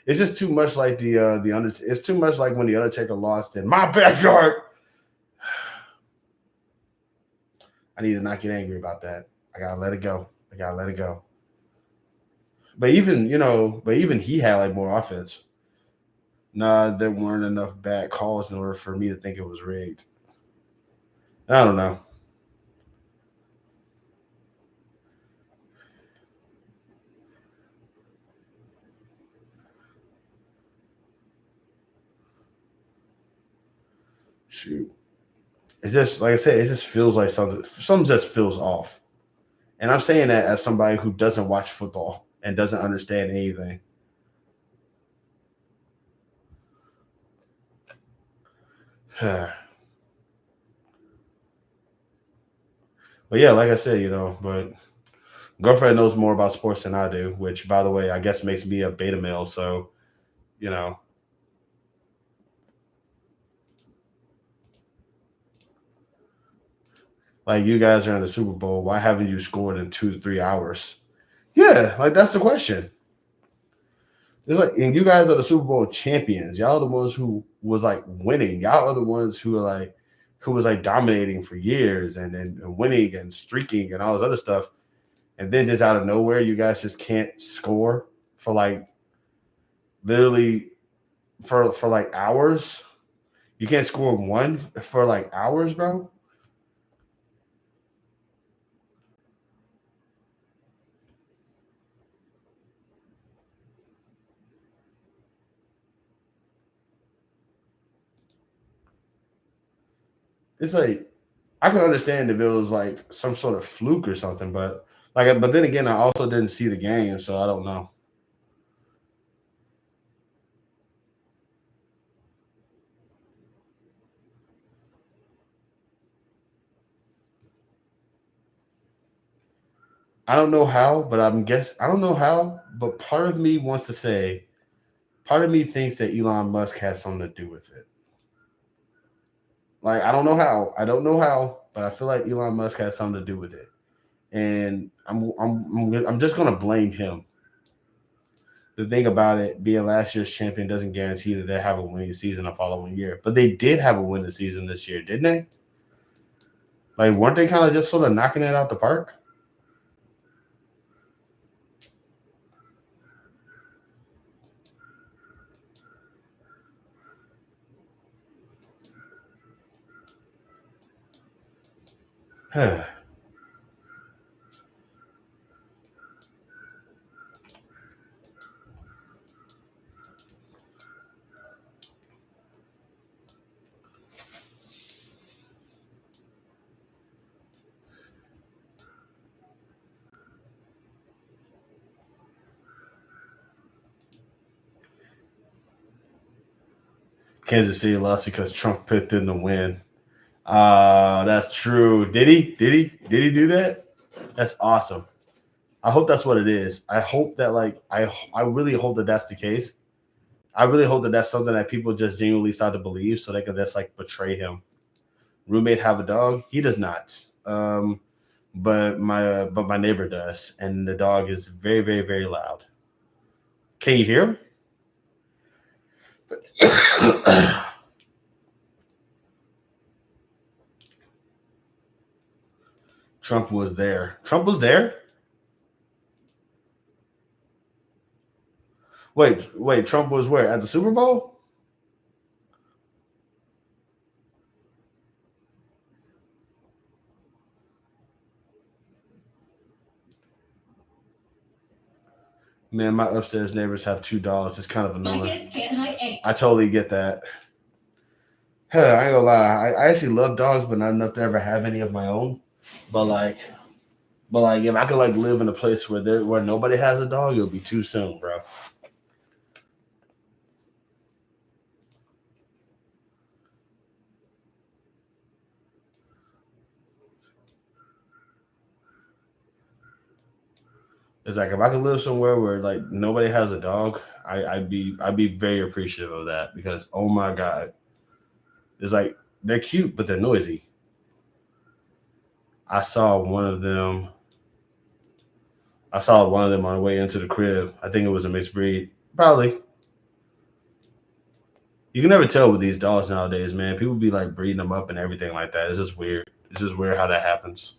it's just too much like the under. It's too much like when the Undertaker lost in my backyard. I need to not get angry about that. I gotta let it go. I gotta let it go. But even he had like more offense. Nah, there weren't enough bad calls in order for me to think it was rigged. I don't know. shoot. It just like I said, it just feels like something just feels off. And I'm saying that as somebody who doesn't watch football and doesn't understand anything. But yeah, like I said, but girlfriend knows more about sports than I do, which by the way, I guess makes me a beta male. So, you know, like you guys are in the Super Bowl. Why haven't you scored in 2 to 3 hours? Yeah, like that's the question. It's like, and you guys are the Super Bowl champions. Y'all are the ones who was like winning. Y'all are the ones who was like dominating for years and winning and streaking and all this other stuff. And then just out of nowhere, you guys just can't score for like literally for like hours. You can't score one for like hours, bro. It's like I can understand if it was like some sort of fluke or something, but then again, I also didn't see the game, so I don't know. I don't know how, but I don't know how, but part of me thinks that Elon Musk has something to do with it. Like I don't know how, but I feel like Elon Musk has something to do with it, and I'm just gonna blame him. The thing about it, being last year's champion doesn't guarantee that they have a winning season the following year, but they did have a winning season this year, didn't they? Like weren't they kind of just sort of knocking it out the park? Kansas City lost because Trump picked them to win. That's true. Did he? Did he? Did he do that? That's awesome. I hope that's what it is. I hope that I really hope that that's the case. I really hope that that's something that people just genuinely start to believe, so they can just like betray him. Roommate have a dog? He does not. But my neighbor does, and the dog is very very very loud. Can you hear him? Trump was there. Trump was there. Wait. Trump was where at the Super Bowl? Man, my upstairs neighbors have $2. It's kind of annoying. My kids can't hide eggs. I totally get that. Hell, I ain't gonna lie. I actually love dogs, but not enough to ever have any of my own. But like, if I could like live in a place where nobody has a dog, it'll be too soon, bro. It's like if I could live somewhere where like nobody has a dog, I'd be very appreciative of that because oh my god, it's like they're cute but they're noisy. I saw one of them. I saw one of them on the way into the crib. I think it was a mixed breed. Probably. You can never tell with these dogs nowadays, man. People be like breeding them up and everything like that. It's just weird. It's just weird how that happens.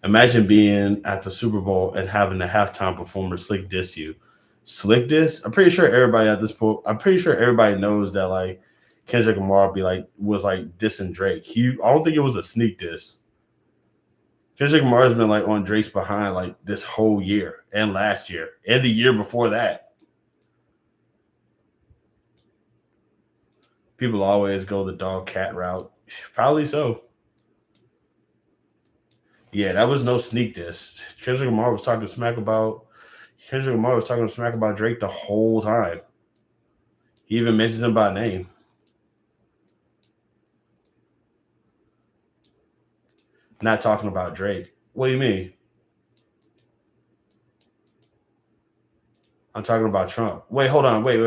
Imagine being at the Super Bowl and having the halftime performer Slick diss you. Slick diss? I'm pretty sure everybody at this point. I'm pretty sure everybody knows that like Kendrick Lamar be like was like dissing Drake. I don't think it was a sneak diss. Kendrick Lamar's been like on Drake's behind like this whole year and last year and the year before that. People always go the dog cat route. Probably so. Yeah, that was no sneak diss. Kendrick Lamar was talking smack about Drake the whole time. He even mentions him by name. Not talking about Drake. What do you mean? I'm talking about Trump. Wait, hold on. Wait.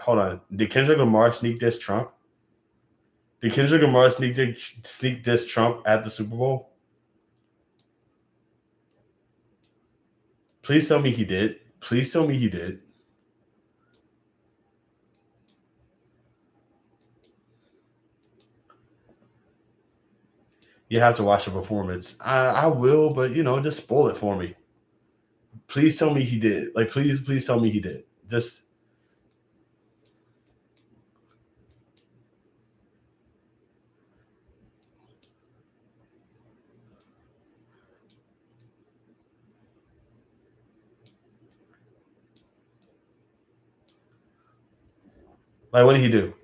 Hold on. Did Kendrick Lamar sneak diss Trump? Did Kendrick Lamar sneak diss Trump at the Super Bowl? Please tell me he did. Please tell me he did. You have to watch the performance. I will, but just spoil it for me. Please tell me he did. Like, please tell me he did. Just like, what did he do?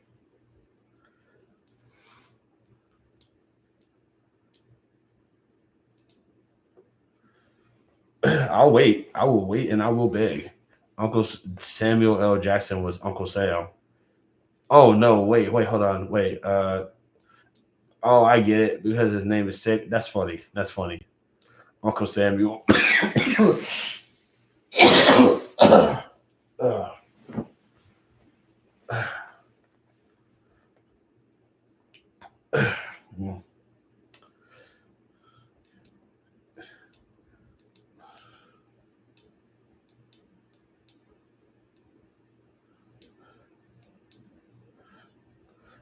I'll wait. I will wait, and I will beg. Uncle Samuel L. Jackson was Uncle Sam. Oh no! Wait, hold on, wait. Oh, I get it because his name is sick. That's funny. That's funny. Uncle Samuel.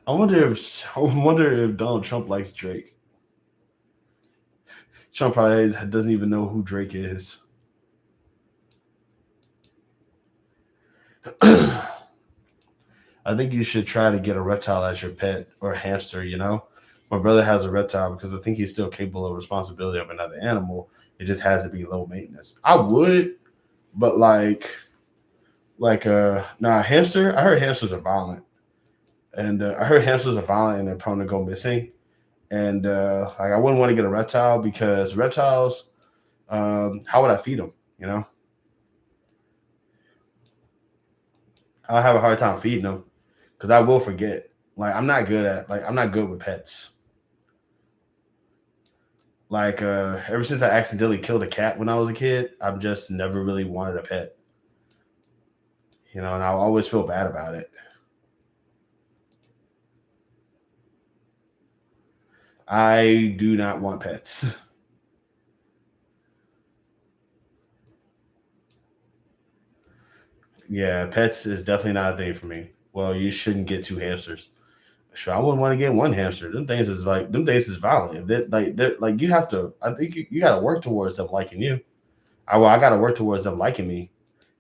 I wonder if Donald Trump likes Drake. Trump probably doesn't even know who Drake is. I think you should try to get a reptile as your pet or a hamster. My brother has a reptile because I think he's still capable of responsibility of another animal. It just has to be low maintenance. I would, but nah, hamster. I heard hamsters are violent, and I heard hamsters are violent and they're prone to go missing. And like I wouldn't want to get a reptile because reptiles. How would I feed them? You know, I'll have a hard time feeding them because I will forget. I'm not good with pets. Like ever since I accidentally killed a cat when I was a kid, I've just never really wanted a pet. And I always feel bad about it. I do not want pets. Yeah, pets is definitely not a thing for me. Well, you shouldn't get two hamsters. Sure, I wouldn't want to get one hamster. Them things is violent. If they're like you have to. I think you got to work towards them liking you. I got to work towards them liking me,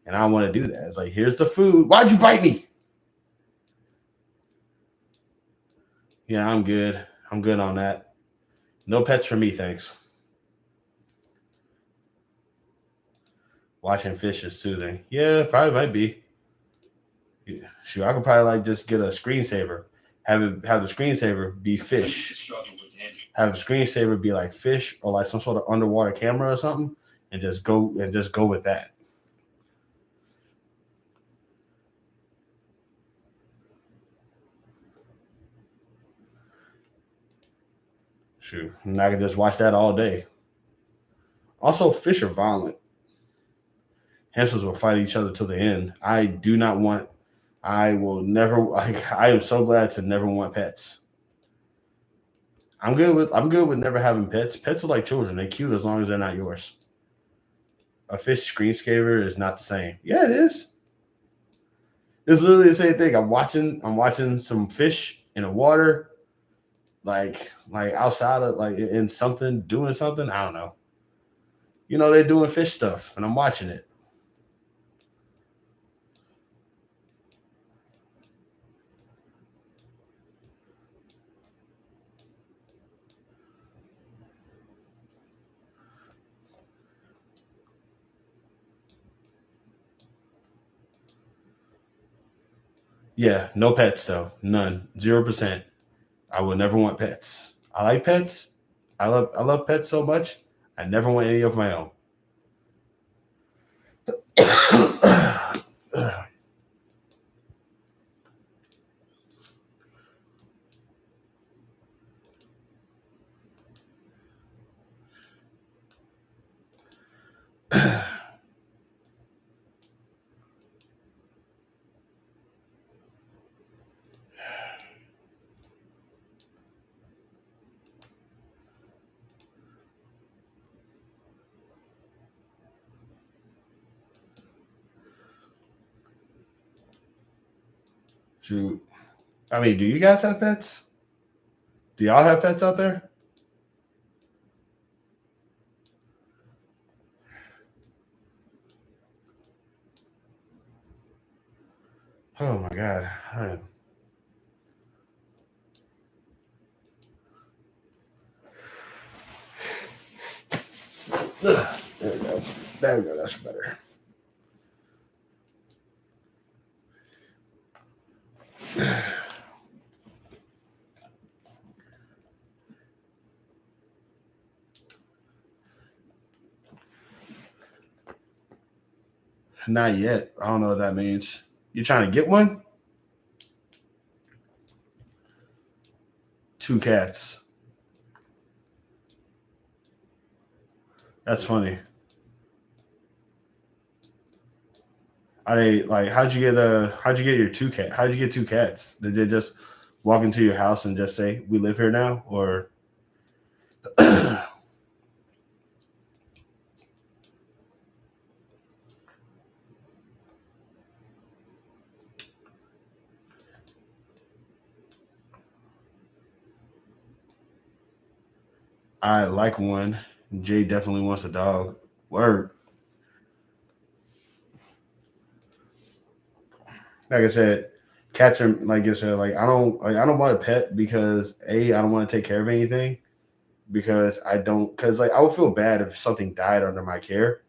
and I want to do that. It's like here's the food. Why'd you bite me? Yeah, I'm good. I'm good on that. No pets for me, thanks. Watching fish is soothing. Yeah, probably might be. Yeah. Shoot, I could probably like just get a screensaver. Have the screensaver be fish. Have the screensaver be like fish or like some sort of underwater camera or something, and just go with that. Shoot, and I can just watch that all day. Also, fish are violent. Hamsters will fight each other till the end. I do not want. I will never. I am so glad to never want pets. I'm good with never having pets. Pets are like children. They're cute as long as they're not yours. A fish screensaver is not the same. Yeah, it is. It's literally the same thing. I'm watching some fish in the water, like outside of like in something, doing something. I don't know. They're doing fish stuff, and I'm watching it. Yeah, no pets though. None. 0%. I would never want pets. I like pets. I love pets so much. I never want any of my own. Shoot. I mean, do you guys have pets? Do y'all have pets out there? Oh my god. There we go. There we go. That's better. Not yet. I don't know what that means. You trying to get one? Two cats. That's funny. Are they like? How'd you get your two cat? How'd you get two cats? Did they just walk into your house and just say, "We live here now"? Or I like one. Jay definitely wants a dog. Word. Like I said, cats are like I said. I don't want a pet because I don't want to take care of anything because I don't because like I would feel bad if something died under my care,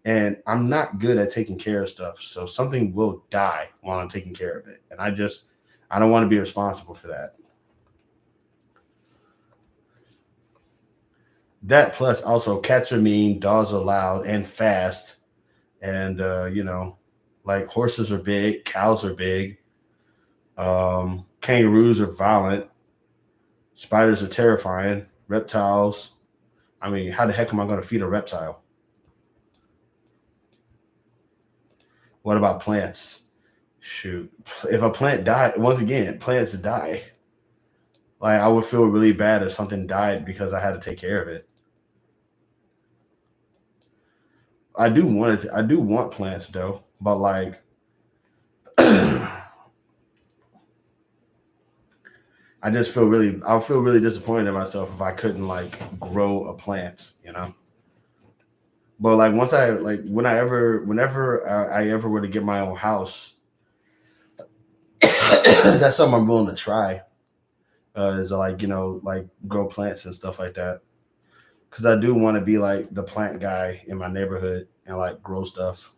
and I'm not good at taking care of stuff. So something will die while I'm taking care of it, and I don't want to be responsible for that. That plus also cats are mean, dogs are loud and fast, and like horses are big, cows are big, kangaroos are violent, spiders are terrifying, reptiles. I mean, how the heck am I going to feed a reptile? What about plants? Shoot, if a plant died, once again, plants die. Like I would feel really bad if something died because I had to take care of it. I do want plants though, but like I would feel really disappointed in myself if I couldn't like grow a plant. But like once I like whenever I ever were to get my own house, that's something I'm willing to try. Is like like grow plants and stuff like that. Because I do want to be like the plant guy in my neighborhood and like grow stuff.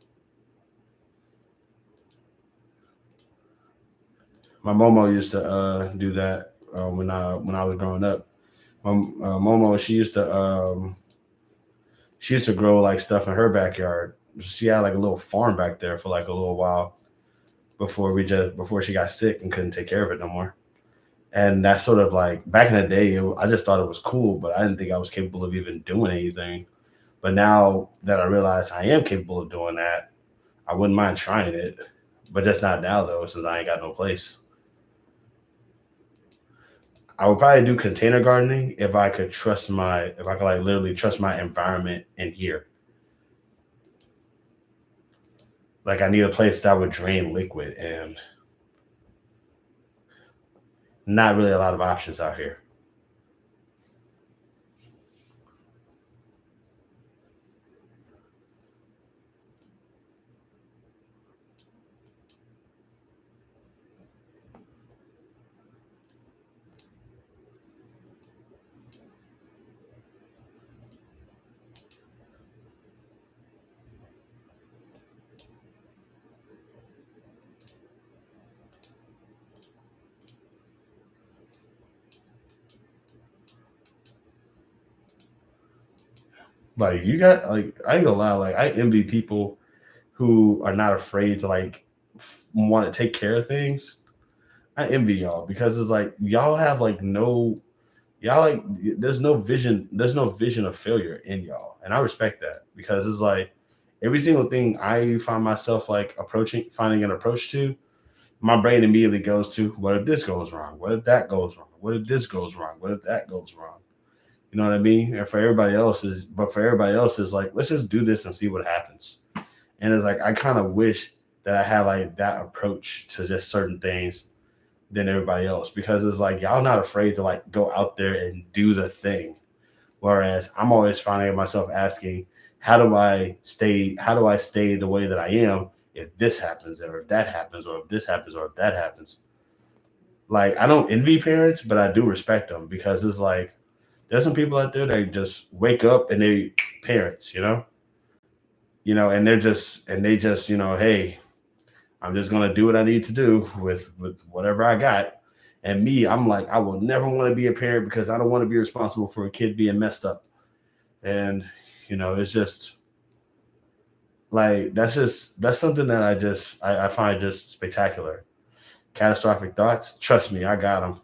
My Momo used to do that when I was growing up. Momo she used to grow like stuff in her backyard. She had like a little farm back there for like a little while before she got sick and couldn't take care of it no more. And that's sort of like back in the day, I just thought it was cool, but I didn't think I was capable of even doing anything. But now that I realize I am capable of doing that, I wouldn't mind trying it. But just not now though, since I ain't got no place. I would probably do container gardening if I could like literally trust my environment in here. Like I need a place that would drain liquid and not really a lot of options out here. Like you got like I ain't gonna lie, like I envy people who are not afraid to like want to take care of things. I envy y'all because it's like y'all have like no y'all like there's no vision of failure in y'all. And I respect that because it's like every single thing I find myself like finding an approach to, my brain immediately goes to what if this goes wrong? What if that goes wrong? What if this goes wrong? What if that goes wrong? You know what I mean? And for everybody else is like, let's just do this and see what happens. And it's like I kind of wish that I had like that approach to just certain things than everybody else because it's like y'all not afraid to like go out there and do the thing. Whereas I'm always finding myself asking, how do I stay the way that I am if this happens or if that happens or if this happens or if that happens? Like I don't envy parents, but I do respect them because it's like there's some people out there that just wake up and they parents, and they just, hey, I'm just gonna do what I need to do with whatever I got. And me, I'm like, I will never want to be a parent because I don't want to be responsible for a kid being messed up. And it's just like that's something that I find just spectacular. Catastrophic thoughts, trust me, I got them.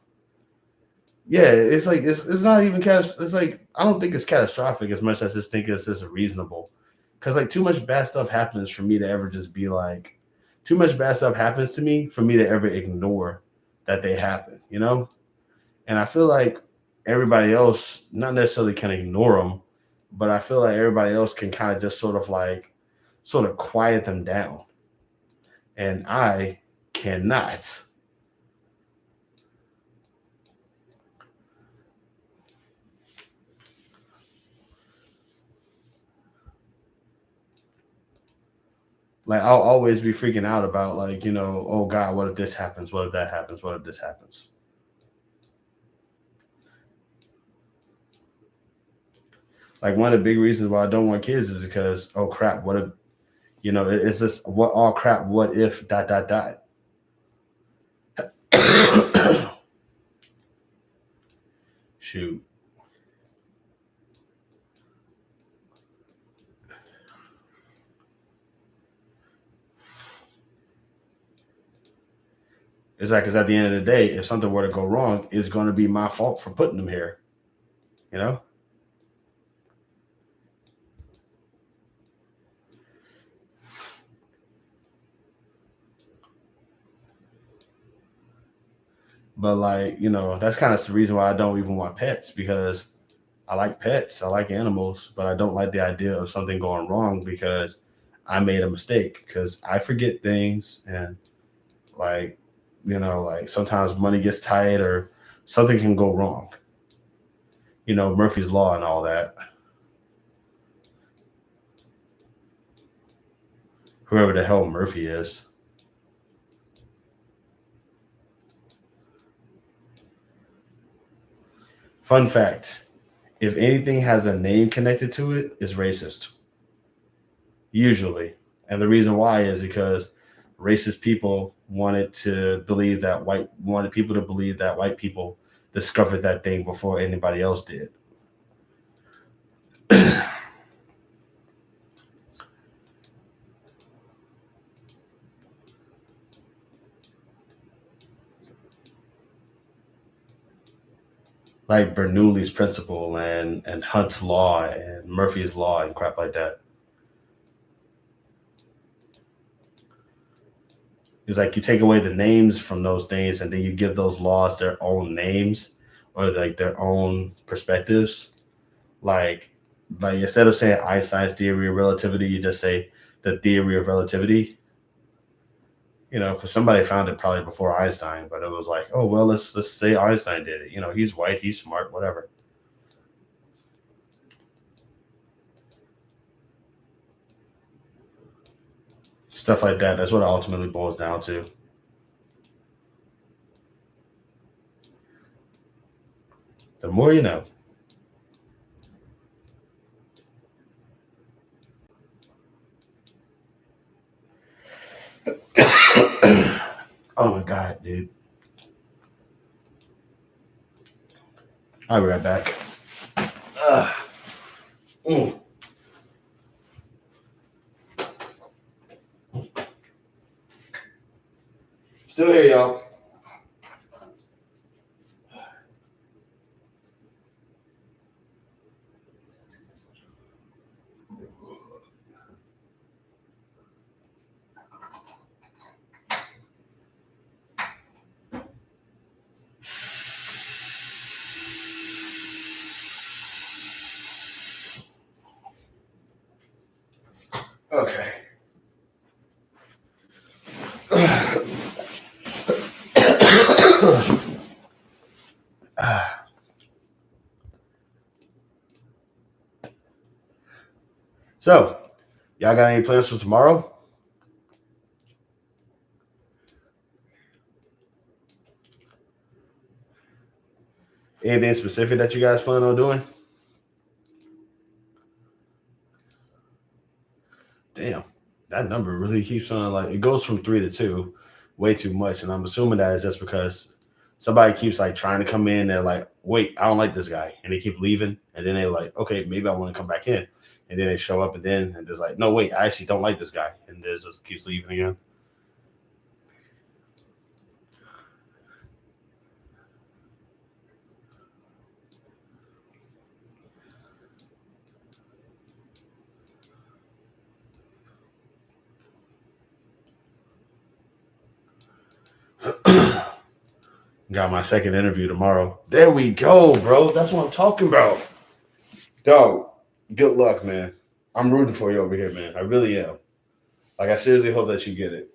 Yeah, it's like it's not even it's like I don't think it's catastrophic as much as I just think it's just reasonable. Because like too much bad stuff happens for me to ever just be like, too much bad stuff happens to me for me to ever ignore that they happen. And I feel like everybody else not necessarily can ignore them, but I feel like everybody else can kind of just sort of quiet them down, and I cannot. Like I'll always be freaking out about like oh God, what if this happens? What if that happens? What if this happens? Like one of the big reasons why I don't want kids is because oh crap, what if it's this what all crap? What if dot dot dot? Shoot, it's like because at the end of the day, if something were to go wrong, it's going to be my fault for putting them here. You know. But like that's kind of the reason why I don't even want pets because I like pets, I like animals, but I don't like the idea of something going wrong because I made a mistake because I forget things and like like sometimes money gets tight or something can go wrong. Murphy's law and all that. Whoever the hell Murphy is. Fun fact: if anything has a name connected to it, it's racist. Usually, and the reason why is because racist people wanted people to believe that white people discovered that thing before anybody else did. Like Bernoulli's principle and Hunt's law and Murphy's law and crap like that. It's like you take away the names from those things and then you give those laws their own names or like their own perspectives. Like like instead of saying Einstein's theory of relativity, you just say the theory of relativity. Because somebody found it probably before Einstein, but it was like, oh well, let's say Einstein did it. He's white, he's smart, whatever. Stuff like that. That's what it ultimately boils down to. The more you know. Oh my god, dude. I'll be right back. Ugh. Mm. Still here, y'all. Okay. So, y'all got any plans for tomorrow? Anything specific that you guys plan on doing? Damn, that number really keeps on like it goes from 3 to 2, way too much. And I'm assuming that is just because somebody keeps like trying to come in. They're like, wait, I don't like this guy, and they keep leaving. And then they're like, okay, maybe I want to come back in. And then they show up, and then and there's like, no, wait, I actually don't like this guy, and it just keeps leaving again. Got my second interview tomorrow. There we go, bro. That's what I'm talking about. Dog, good luck, man. I'm rooting for you over here, man. I really am. Like, I seriously hope that you get it.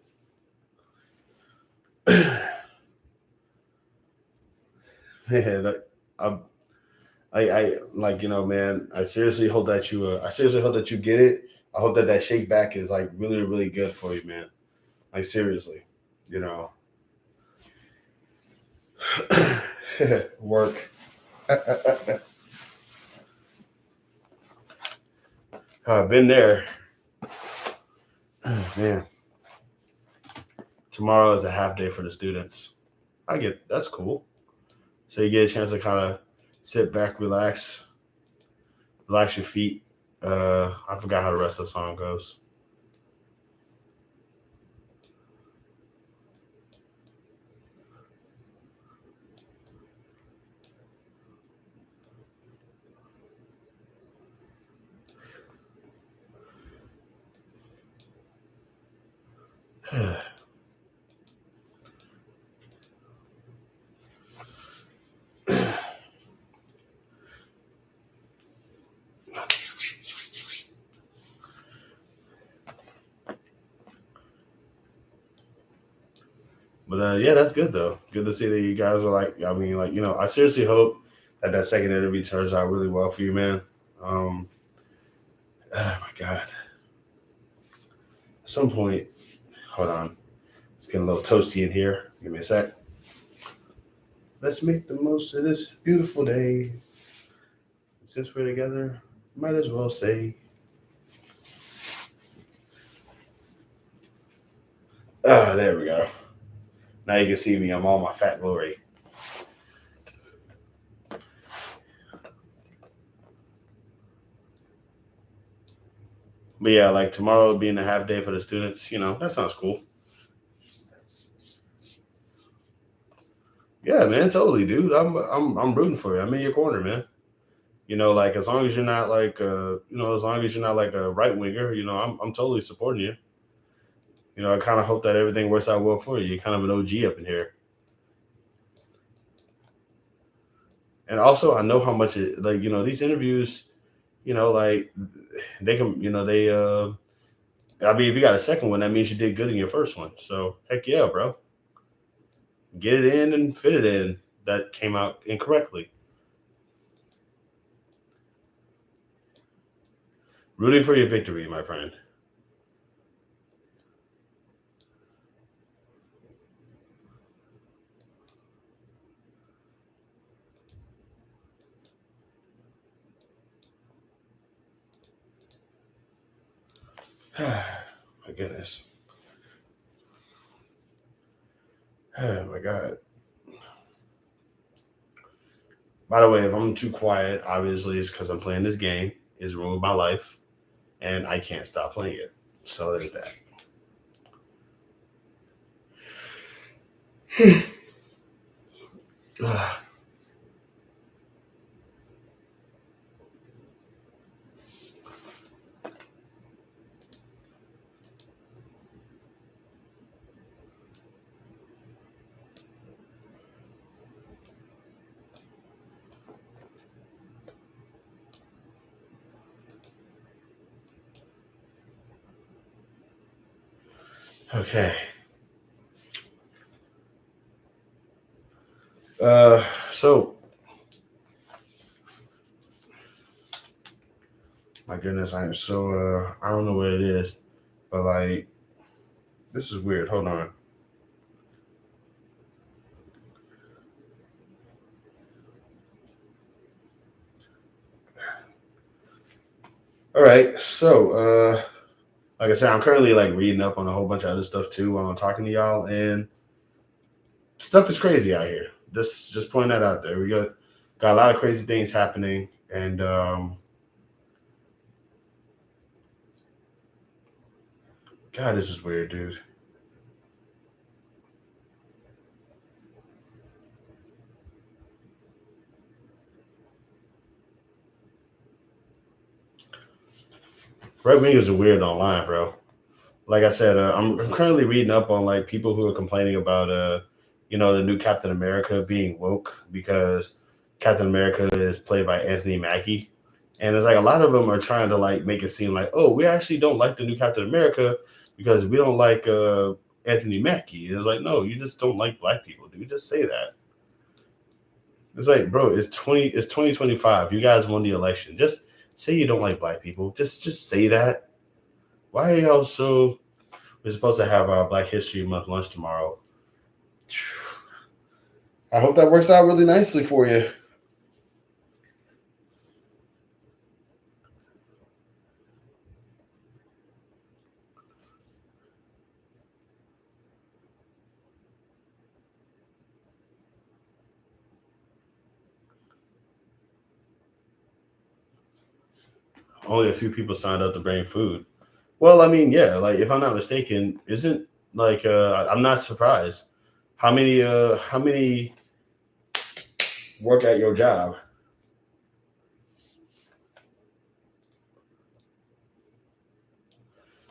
Man, I, I like man. I seriously hope that you. I seriously hope that you get it. I hope that shake back is like really, really good for you, man. Like seriously, you know. Work. I've been there, man. Tomorrow is a half day for the students. I get that's cool. So you get a chance to kind of sit back, relax your feet. I forgot how the rest of the song goes. But yeah, that's good though. Good to see that you guys are like. I mean, like I seriously hope that second interview turns out really well for you, man. Um, oh my god. At some point, hold on. It's getting a little toasty in here. Give me a sec. Let's make the most of this beautiful day. Since we're together, might as well say. Ah, there we go. Now you can see me. I'm all my fat glory. But yeah, like tomorrow being a half day for the students, that sounds cool. Yeah, man, totally, dude. I'm rooting for you. I'm in your corner, man. Like as long as you're not like as long as you're not like a right winger, I'm totally supporting you. I kind of hope that everything works out well for you. You're kind of an OG up in here. And also I know how much it like, these interviews, like they can, they I mean if you got a second one, that means you did good in your first one. So heck yeah, bro. Get it in and fit it in. That came out incorrectly. Rooting for your victory, my friend. My goodness. Oh my god. By the way, if I'm too quiet, obviously it's because I'm playing this game. It's ruined my life, and I can't stop playing it. So there's that. Okay. Uh, so my goodness, I am so I don't know what it is, but like this is weird. Hold on. All right, so like I said, I'm currently like reading up on a whole bunch of other stuff too while I'm talking to y'all, and stuff is crazy out here. Just pointing that out there. We got a lot of crazy things happening, and God, this is weird, dude. Right wingers are weird online, bro. Like I said, I'm currently reading up on like people who are complaining about the new Captain America being woke because Captain America is played by Anthony Mackie, and it's like a lot of them are trying to like make it seem like, oh, we actually don't like the new Captain America because we don't like Anthony Mackie. And it's like, no, you just don't like black people, dude. Just say that. It's like, bro, it's 2025. You guys won the election. Just say you don't like black people. Just say that. Why are y'all so We're supposed to have our Black History Month lunch tomorrow. I hope that works out really nicely for you. Only a few people signed up to bring food. Well, I mean, yeah, like if I'm not mistaken, isn't like I'm not surprised. How many work at your job?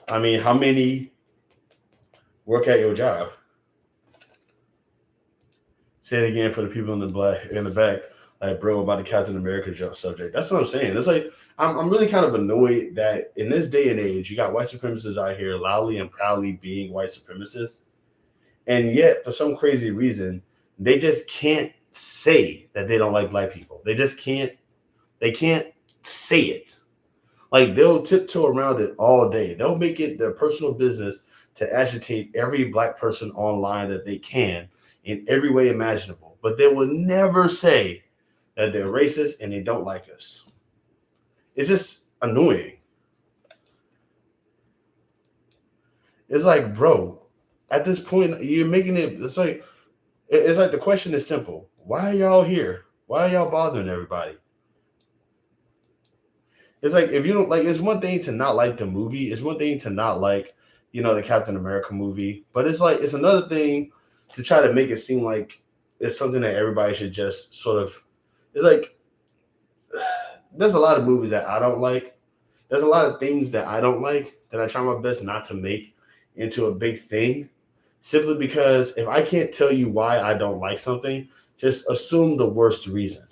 I mean, how many work at your job? Say it again for the people in the back. Like, bro, about the Captain America subject. That's what I'm saying. It's like I'm really kind of annoyed that in this day and age, you got white supremacists out here loudly and proudly being white supremacists, and yet for some crazy reason, they just can't say that they don't like black people. They just can't. They can't say it. Like they'll tiptoe around it all day. They'll make it their personal business to agitate every black person online that they can in every way imaginable. But they will never say that they're racist and they don't like us. It's just annoying. It's like, bro, at this point, you're making it. It's like the question is simple. Why are y'all here? Why are y'all bothering everybody? It's like if you don't like, it's one thing to not like the movie. It's one thing to not like, the Captain America movie. But it's like it's another thing to try to make it seem like it's something that everybody should just sort of. It's like there's a lot of movies that I don't like. There's a lot of things that I don't like that I try my best not to make into a big thing. Simply because if I can't tell you why I don't like something, just assume the worst reason.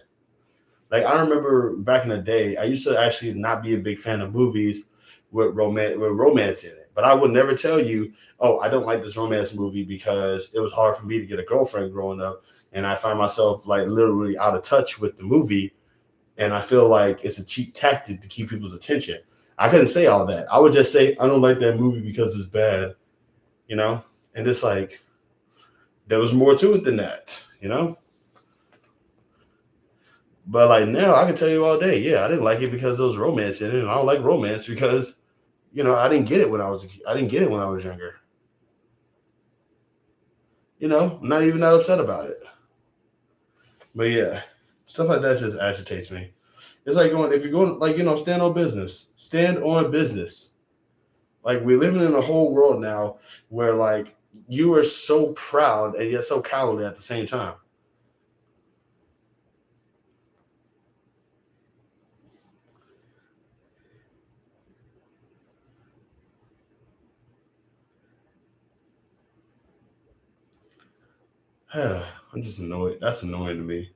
Like I remember back in the day, I used to actually not be a big fan of movies with romance in it. But I would never tell you, oh, I don't like this romance movie because it was hard for me to get a girlfriend growing up, and I find myself like literally out of touch with the movie, and I feel like it's a cheap tactic to keep people's attention. I couldn't say all that. I would just say I don't like that movie because it's bad, you know. And it's like there was more to it than that. But like now, I can tell you all day, yeah, I didn't like it because there was romance in it, and I don't like romance because I didn't get it when I was I didn't get it when I was younger. I'm not even that upset about it. But yeah, stuff like that just agitates me. It's like going if you're going like stand on business, stand on business. Like we're living in a whole world now where like you are so proud and yet so cowardly at the same time. I'm just annoyed. That's annoying to me.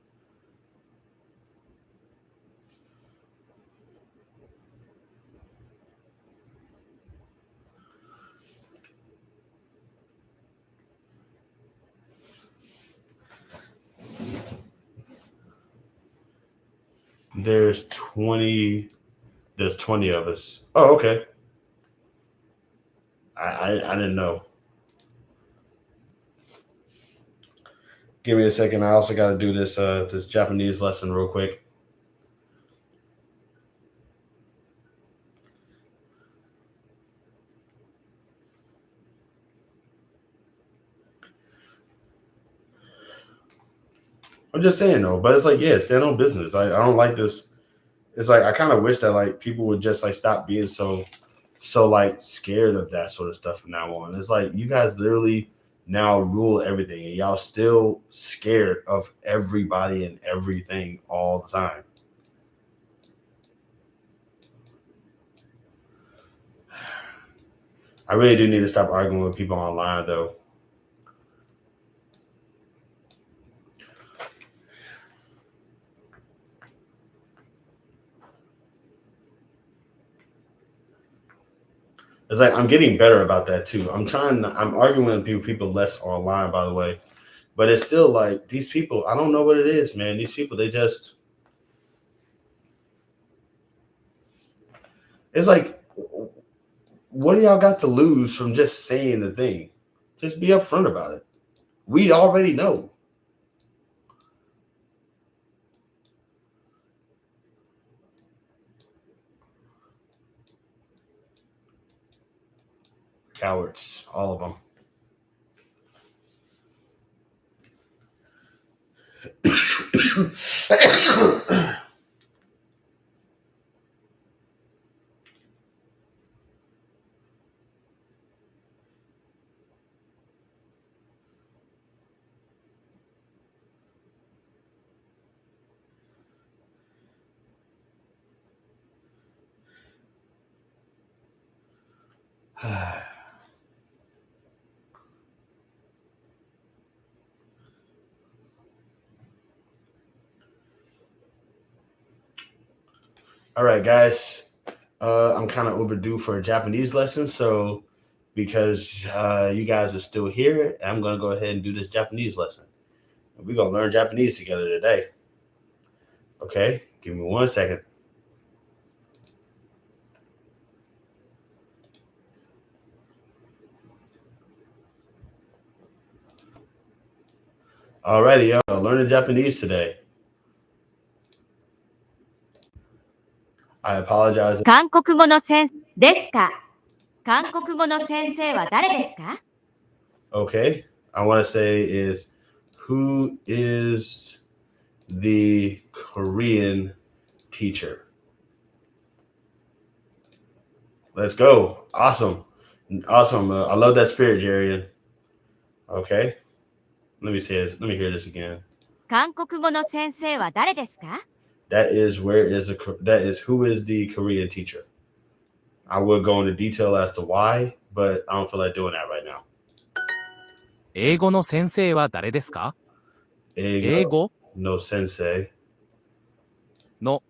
There's 20. There's 20 of us. Oh, okay. I didn't know. Give me a second. I also got to do this Japanese lesson real quick. I'm just saying though, but it's like yeah, stand on business. I don't like this. It's like I kind of wish that like people would just like stop being so like scared of that sort of stuff from now on. It's like you guys literally now rule everything, and y'all still scared of everybody and everything all the time. I really do need to stop arguing with people online though. It's like I'm getting better about that too. I'm arguing with people less online, by the way. But it's still like these people, I don't know what it is, man. These people, they just it's like what do y'all got to lose from just saying the thing? Just be upfront about it. We already know. Cowards, all of them. All right, guys. I'm kind of overdue for a Japanese lesson, so because you guys are still here, I'm gonna go ahead and do this Japanese lesson. We're gonna learn Japanese together today. Okay, give me 1 second. Alrighty, yo, learning Japanese today. I apologize. 韓国語の先生ですか？韓国語の先生は誰ですか？ Okay, I want to say is who is the Korean teacher? Let's go. Awesome. Awesome. I love that spirit, Jarian. Okay. Let me say this. Let me hear this again. 韓国語の先生は誰ですか？ That is that is who is the Korean teacher? I would go into detail as to why, but I don't feel like doing that right now. 英語の先生は誰ですか？英語 no sensei の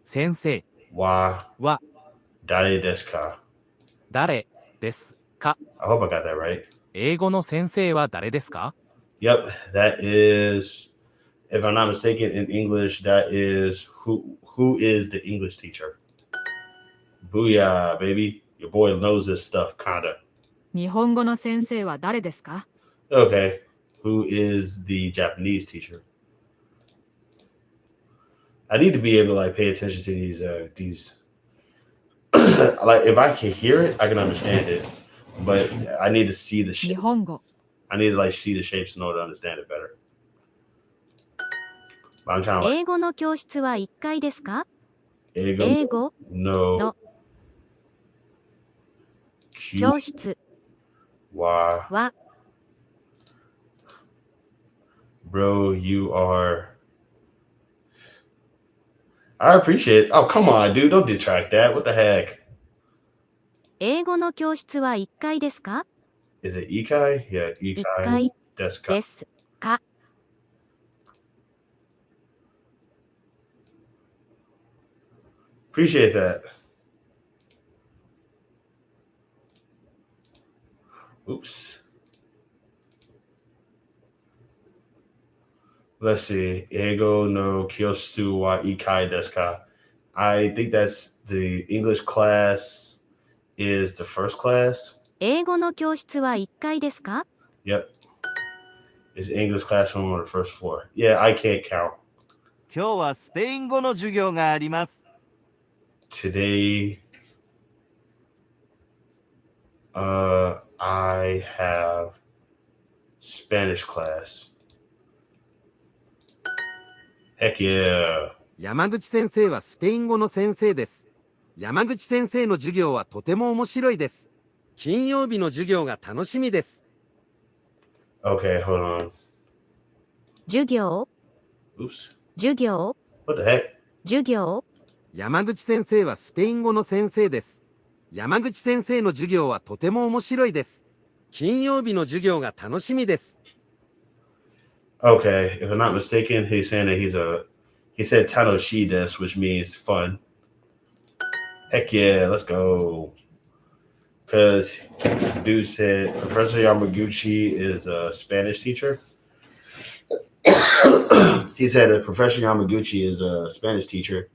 先生 wa は dare desu ka? 誰ですか？ I hope I got that right. 英語の先生は誰ですか？ Yep, that is, if I'm not mistaken, in English, that is who is the English teacher? Booyah, baby. Your boy knows this stuff, kinda. 日本語の先生は誰ですか？ Okay, who is the Japanese teacher? I need to be able to like pay attention to these like if I can hear it, I can understand it, but I need to see the 日 shape. 本語 I need to like see the shapes in order to understand it better. But I'm trying to like 英語の教室は1階ですか？ 英英語 no の Q 教室 Y は Bro, you are. I appreciate it. Oh, come on, dude. Don't detract that. What the heck? 英語の教室は1階ですか？ Is it Ikai? Yeah, 1 Ikai 階 Deska. ですか？ Appreciate that. Oops. Let's see. Ego no kyosu wa ikai desu ka? I think that's the English class is the first class. 英語の教室は1階ですか？ Yep. It's English classroom on the first floor. Yeah, I can't count. 今日はスペイン語の授業があります。 Today, I have Spanish class. Heck yeah. 山口先生はスペイン語の先生です。山口先生の授業はとても面白いです。金曜日の授業が楽しみです。Okay, hold on. 授業 Oops. 授業 What the heck? 授業山口先生はスペイン語の先生です。山口先生の授業はとても面白いです。金曜日の授業が楽しみです。Okay, if I'm not mistaken, he's saying that he said Tanoshi desu, which means fun. Heck yeah, let's go. Because dude said Professor Yamaguchi is a Spanish teacher. He said that Professor Yamaguchi is a Spanish teacher.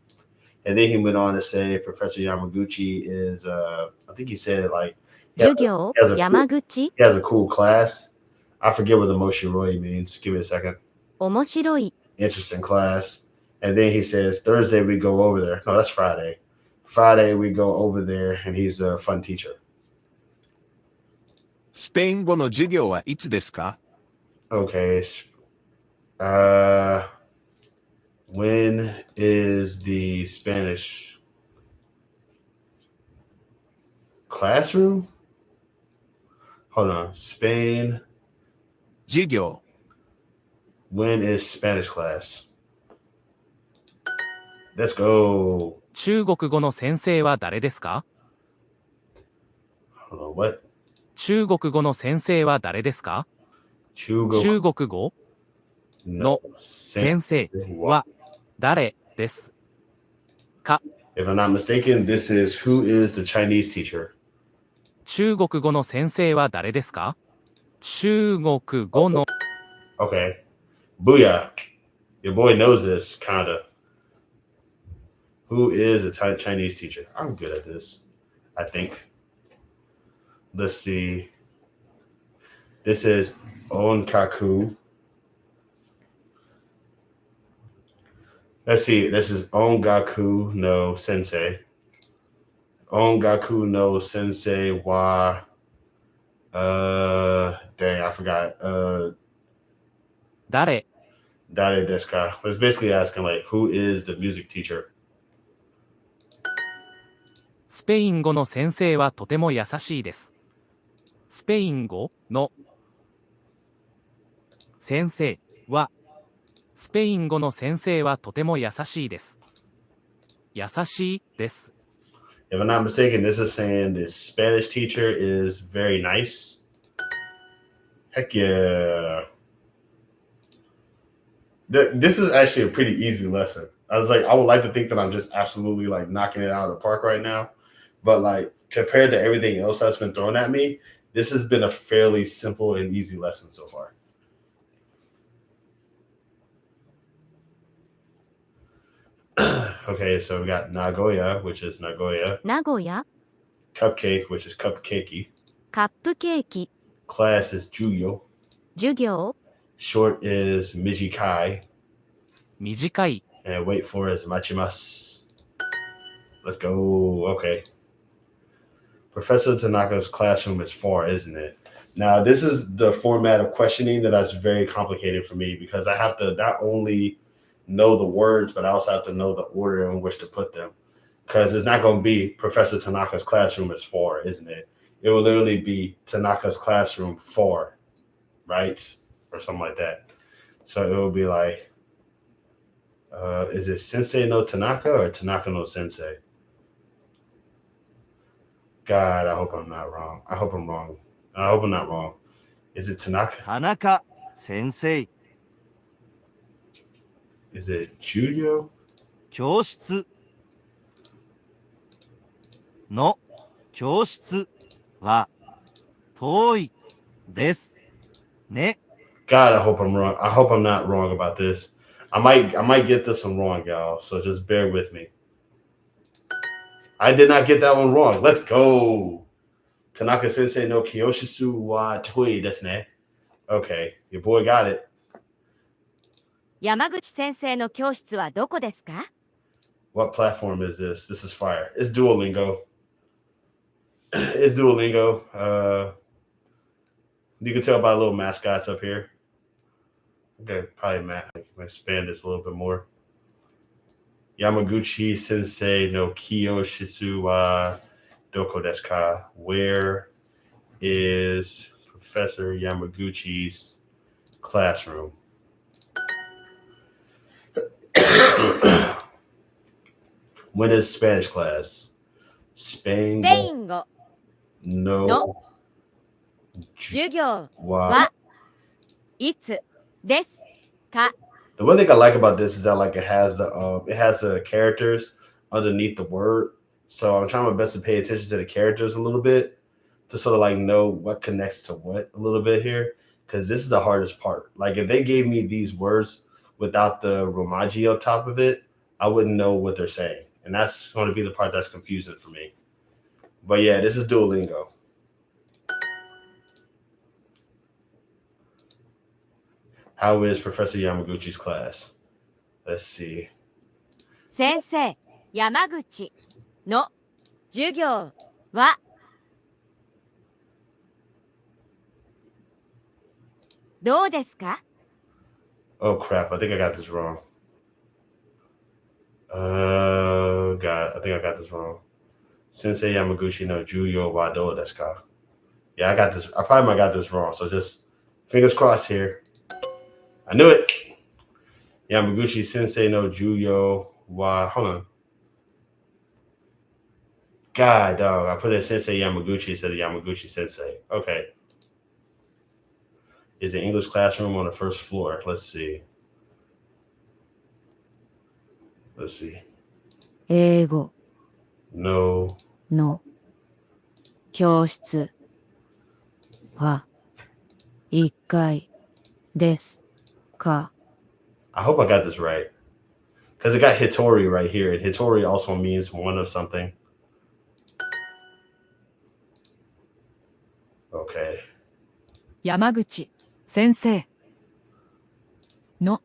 And then he went on to say Professor Yamaguchi is, I think he said like, he 授 has, 業 he has a 山口 he has a cool class. I forget what the Moshiroi means. Give me a second. 面白い Interesting class. And then he says Thursday we go over there. No, that's Friday. Friday we go over there and he's a fun teacher. スペイン語の授業はいつですか？ Okay. When is the Spanish classroom? Hold on. Spain. 授業 When is Spanish class? Let's go. 中国語の先生は誰ですか？ Hold on. What? 中国語の先生は誰ですか？ Chugo. 中国語 No. 先生は誰ですか？ If I'm not mistaken, this is who is the Chinese teacher? 中国語の先生は誰ですか？中国語の Okay. Booyah. Your boy knows this, kinda. Who is a Chinese teacher? I'm good at this, I think. Let's see. This is Onkaku. Let's see. This is Ongaku no Sensei. Ongaku no Sensei wa. Dang, I forgot. 誰 Dare desu ka? It's basically asking like, who is the music teacher? スペイン語の先生はとても優しいです。スペイン語の先生はスペイン語の先生はとても優しいです。優しいです。 If I'm not mistaken, this is saying the Spanish teacher is very nice. Heck yeah. This is actually a pretty easy lesson. I was like, I would like to think that I'm just absolutely like knocking it out of the park right now. But like compared to everything else that's been thrown at me, this has been a fairly simple and easy lesson so far. Okay, so we got Nagoya, which is Nagoya. 名古屋 Cupcake, which is cupcakey. カップケーキ Class is Juyo. 授業 Short is Mijikai. 短い And wait for is Machimasu. Let's go. Okay. Professor Tanaka's classroom is far, isn't it? Now, this is the format of questioning that's very complicated for me because I have to not only know the words, but I also have to know the order in which to put them. Because it's not going to be Professor Tanaka's classroom is far, isn't it? It will literally be Tanaka's classroom for, right? Or something like that. So it will be like, is it Sensei no Tanaka or Tanaka no Sensei? God, I hope I'm not wrong. I hope I'm wrong. I hope I'm not wrong. Is it Tanaka? 田中先生。 Is it Judio? 教室の教室は遠いですね。 God, I hope I'm wrong. I hope I'm not wrong about this. I might get this one wrong, y'all. So just bear with me. I did not get that one wrong. Let's go. Tanaka Sensei no Kyoshisu wa Toi desu ne. Okay, your boy got it. 山口先生の教室はどこですか？ What platform is this? This is fire. It's Duolingo. It's Duolingo. You can tell by the little mascots up here. Okay, probably expand this a little bit more. Yamaguchi Sensei no Kyoshisu wa Doko desu ka? Where is Professor Yamaguchi's classroom? When is Spanish class? ス Spain ペイン語 no の授業 wa. はいつですか？ The one thing I like about this is that like it has the characters underneath the word. So I'm trying my best to pay attention to the characters a little bit to sort of like know what connects to what a little bit here. Because this is the hardest part. Like if they gave me these words without the Romaji on top of it, I wouldn't know what they're saying. And that's going to be the part that's confusing for me. But yeah, this is Duolingo. How is Professor Yamaguchi's class? Let's see. 先生、山口の授業はどうですか？ Oh crap, I think I got this wrong. God, I think I got this wrong. Sensei Yamaguchi no Juyo wa do desu ka? Yeah, I got this. I probably might got this wrong. So just fingers crossed here. I knew it. Yamaguchi Sensei no Juyo wa. Hold on. God, dog. I put in Sensei Yamaguchi instead of Yamaguchi Sensei. Okay. Is the English classroom on the first floor? Let's see. Let's see. 英語 No. の教室は1階ですか？ I hope I got this right. Because it got Hitori right here. And Hitori also means one of something. Okay. 山口先生の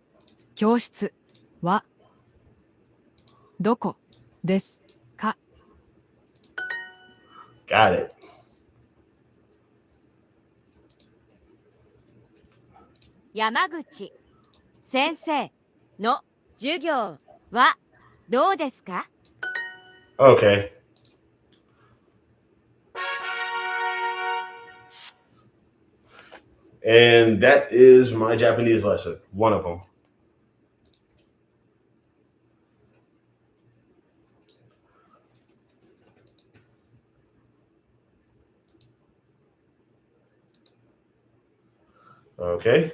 教室はどこですか？ Got it. 山口先生の授業はどうですか？ Okay. And that is my Japanese lesson. One of them. Okay.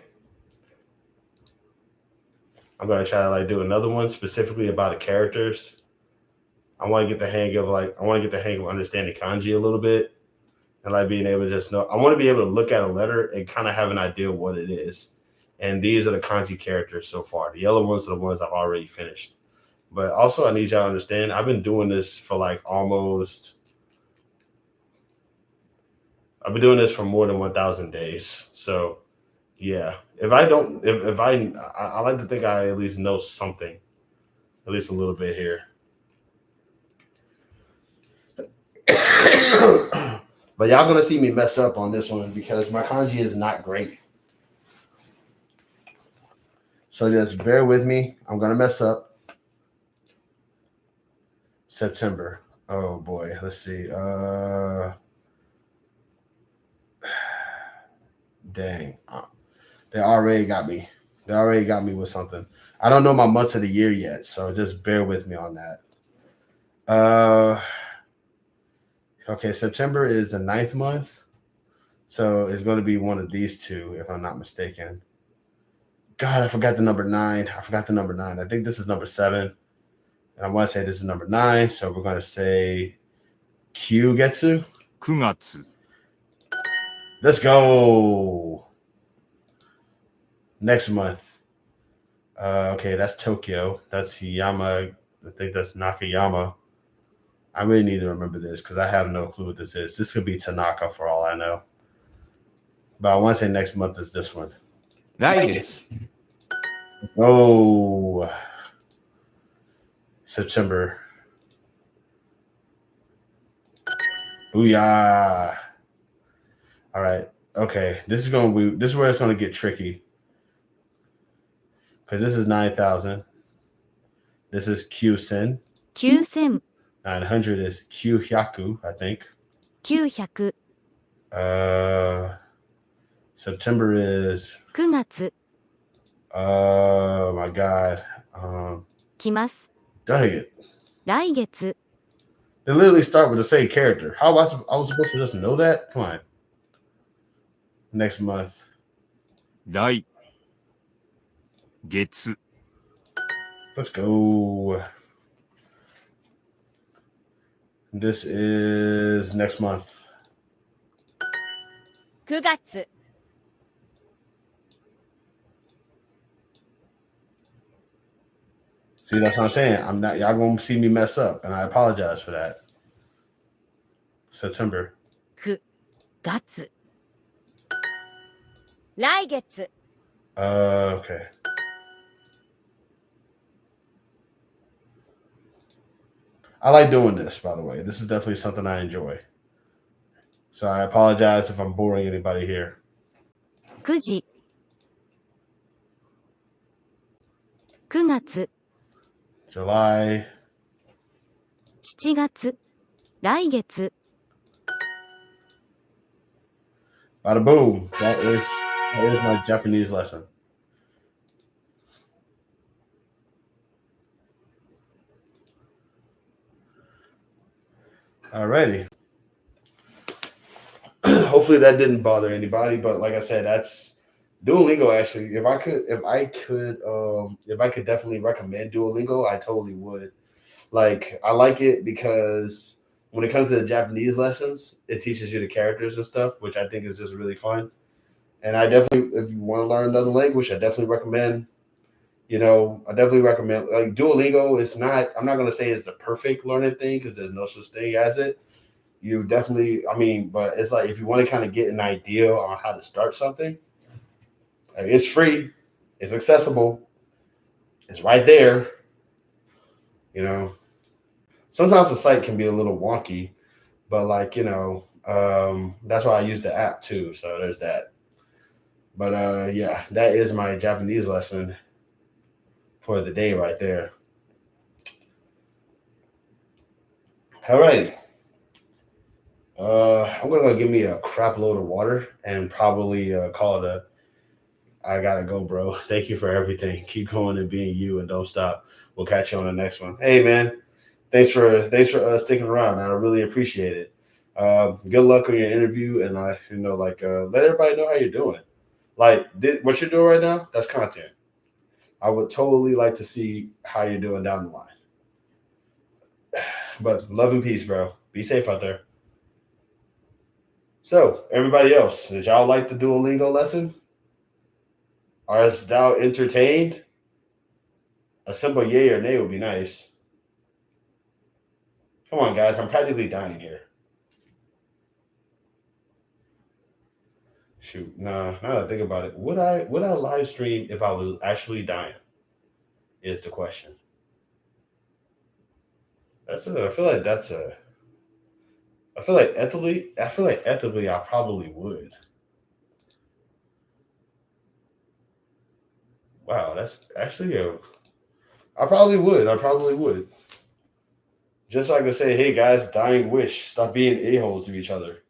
I'm gonna try to like do another one specifically about the characters. I want to get the hang of understanding kanji a little bit and like being able to just know. I want to be able to look at a letter and kind of have an idea of what it is. And these are the kanji characters so far. The yellow ones are the ones I've already finished. But also, I need y'all to understand, I've been doing this for like almost. I've been doing this for more than 1,000 days. So, yeah. If I like to think I at least know something, at least a little bit here. But y'all gonna see me mess up on this one because my kanji is not great. So just bear with me. I'm gonna mess up. September. Oh boy. Let's see. Dang. They already got me. They already got me with something. I don't know my months of the year yet, so just bear with me on that. Okay, September is the 9th month, so it's going to be one of these two, if I'm not mistaken. God, I forgot the number 9. I forgot the number 9. I think this is number 7, and I want to say this is number 9, so we're going to say Kyugetsu. 9月 Let's go. Next month. Okay, that's Tokyo. That's Yama. I think that's Nakayama. I really need to remember this because I have no clue what this is. This could be Tanaka for all I know. But I want to say next month is this one. 来月。 Oh, September. Booyah. All right. Okay. This is where it's gonna get tricky. Because this is 9,000. This is Kyusen. 9000、 900 is Kyuhyaku, I think. 900、 September is 9月、 oh my god. 来ます。 Dang it. 来月、 They literally start with the same character. How was I was supposed to just know that? Come on. Next month. 来月 Let's go. This is next month. 9月 See, that's what I'm saying. I'm not y'all gonna see me mess up, and I apologize for that. September. 9月来月 Okay. I like doing this, by the way. This is definitely something I enjoy. So I apologize if I'm boring anybody here. 9時、9月、 July. 7月、来月、 Bada boom. That is my Japanese lesson. Alrighty. Hopefully that didn't bother anybody, but like I said, that's Duolingo. Actually, if I could definitely recommend Duolingo, I totally would. Like, I like it because when it comes to the Japanese lessons, it teaches you the characters and stuff, which I think is just really fun. And I definitely, if you want to learn another language, I definitely recommend. Like Duolingo is not. I'm not gonna say it's the perfect learning thing because there's no such thing as it. You definitely, but it's like if you want to kind of get an idea on how to start something, it's free, it's accessible, it's right there. Sometimes the site can be a little wonky, but that's why I use the app too. So there's that. But yeah, that is my Japanese lesson for the day right there. Alrighty. I'm gonna go give me a crap load of water and probably call it I gotta go, bro. Thank you for everything. Keep going and being you and don't stop. We'll catch you on the next one. Hey man, thanks for sticking around, man. I really appreciate it. Good luck on your interview, and let everybody know how you're doing. What you're doing right now, that's content. I would totally like to see how you're doing down the line. But love and peace, bro. Be safe out there. So, everybody else, did y'all like the Duolingo lesson? Are thou entertained? A simple yay or nay would be nice. Come on, guys. I'm practically dying here. Shoot. Nah, now that I think about it, would I live stream if I was actually dying? Is the question. I feel like ethically I probably would. Wow, that's actually I probably would. Just so I could say, hey guys, dying wish, stop being a-holes to each other.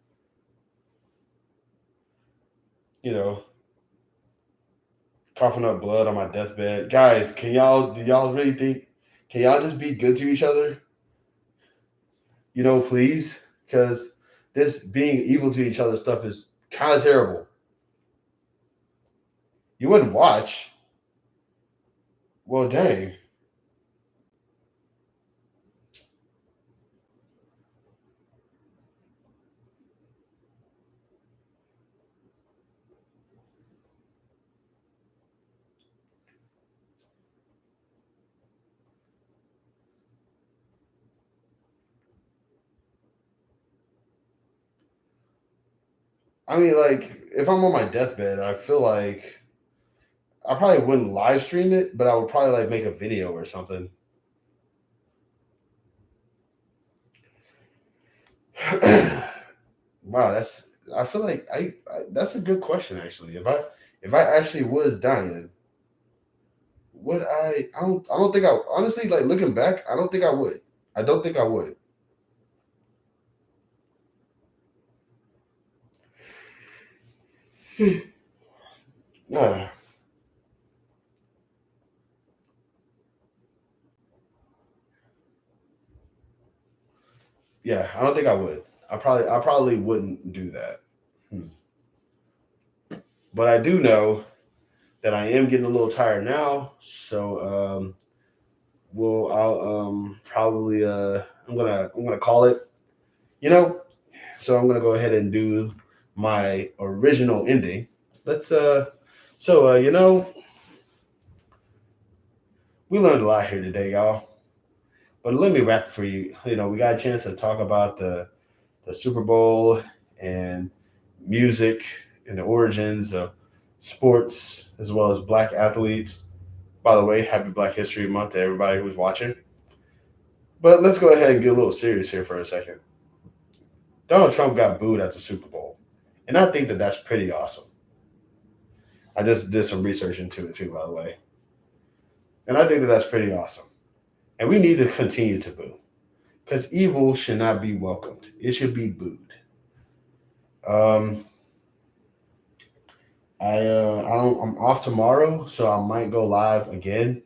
coughing up blood on my deathbed. Guys, do y'all really think, can y'all just be good to each other? You know, please? Because this being evil to each other stuff is kind of terrible. You wouldn't watch. Well, dang. I mean, like, if I'm on my deathbed, I feel like I probably wouldn't live stream it, but I would probably like make a video or something. Wow, I feel like that's a good question actually. If I actually was dying, would I don't think I honestly, like, looking back, I don't think I would. I don't think I would. Yeah. Yeah, I don't think I would. I probably wouldn't do that. Hmm. But I do know that I am getting a little tired now, so I'll probably I'm gonna call it, you know. So I'm gonna go ahead and do my original ending. Let's you know, we learned a lot here today, y'all. But let me wrap for you. You know, we got a chance to talk about the Super Bowl and music and the origins of sports as well as black athletes. By the way, happy Black History Month to everybody who's watching. But let's go ahead and get a little serious here for a second. Donald Trump got booed at the Super Bowl, and I think that that's pretty awesome. I just did some research into it too, by the way, and I think that that's pretty awesome. And we need to continue to boo because evil should not be welcomed; it should be booed. Um, I'm off tomorrow, so I might go live again.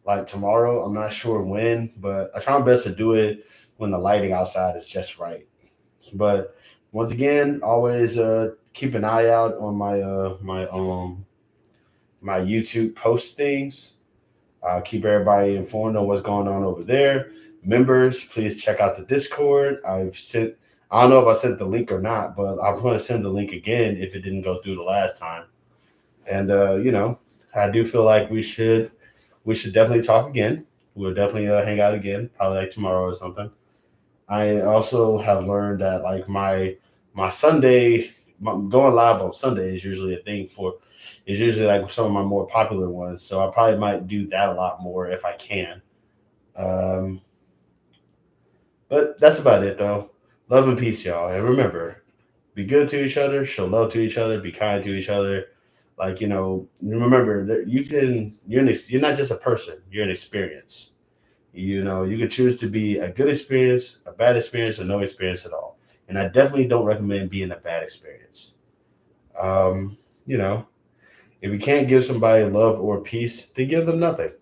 Like tomorrow, I'm not sure when, but I try my best to do it when the lighting outside is just right. But once again, always keep an eye out on my YouTube post things. Keep everybody informed on what's going on over there. Members, please check out the Discord. I don't know if I sent the link or not, but I'm going to send the link again if it didn't go through the last time. And you know, I do feel like we should definitely talk again. We'll definitely hang out again, probably like tomorrow or something. I also have learned that like my Sunday, going live on Sunday is usually a thing for, is usually like some of my more popular ones. So I probably might do that a lot more if I can. Um, but that's about it though. Love and peace, y'all. And remember, be good to each other, show love to each other, be kind to each other. Like, you know, remember that you're not just a person, you're an experience. You know, you could choose to be a good experience, a bad experience, or no experience at all. And I definitely don't recommend being a bad experience. You know, if you can't give somebody love or peace, then give them nothing.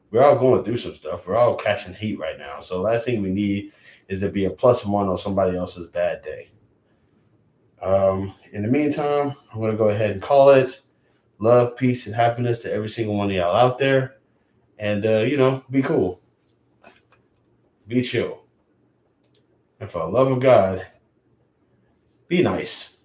We're all going through some stuff. We're all catching heat right now. So last thing we need is to be a plus one on somebody else's bad day. In the meantime, I'm going to go ahead and call it. Love, peace, and happiness to every single one of y'all out there. And, you know, be cool. Be chill. And for the love of God, be nice.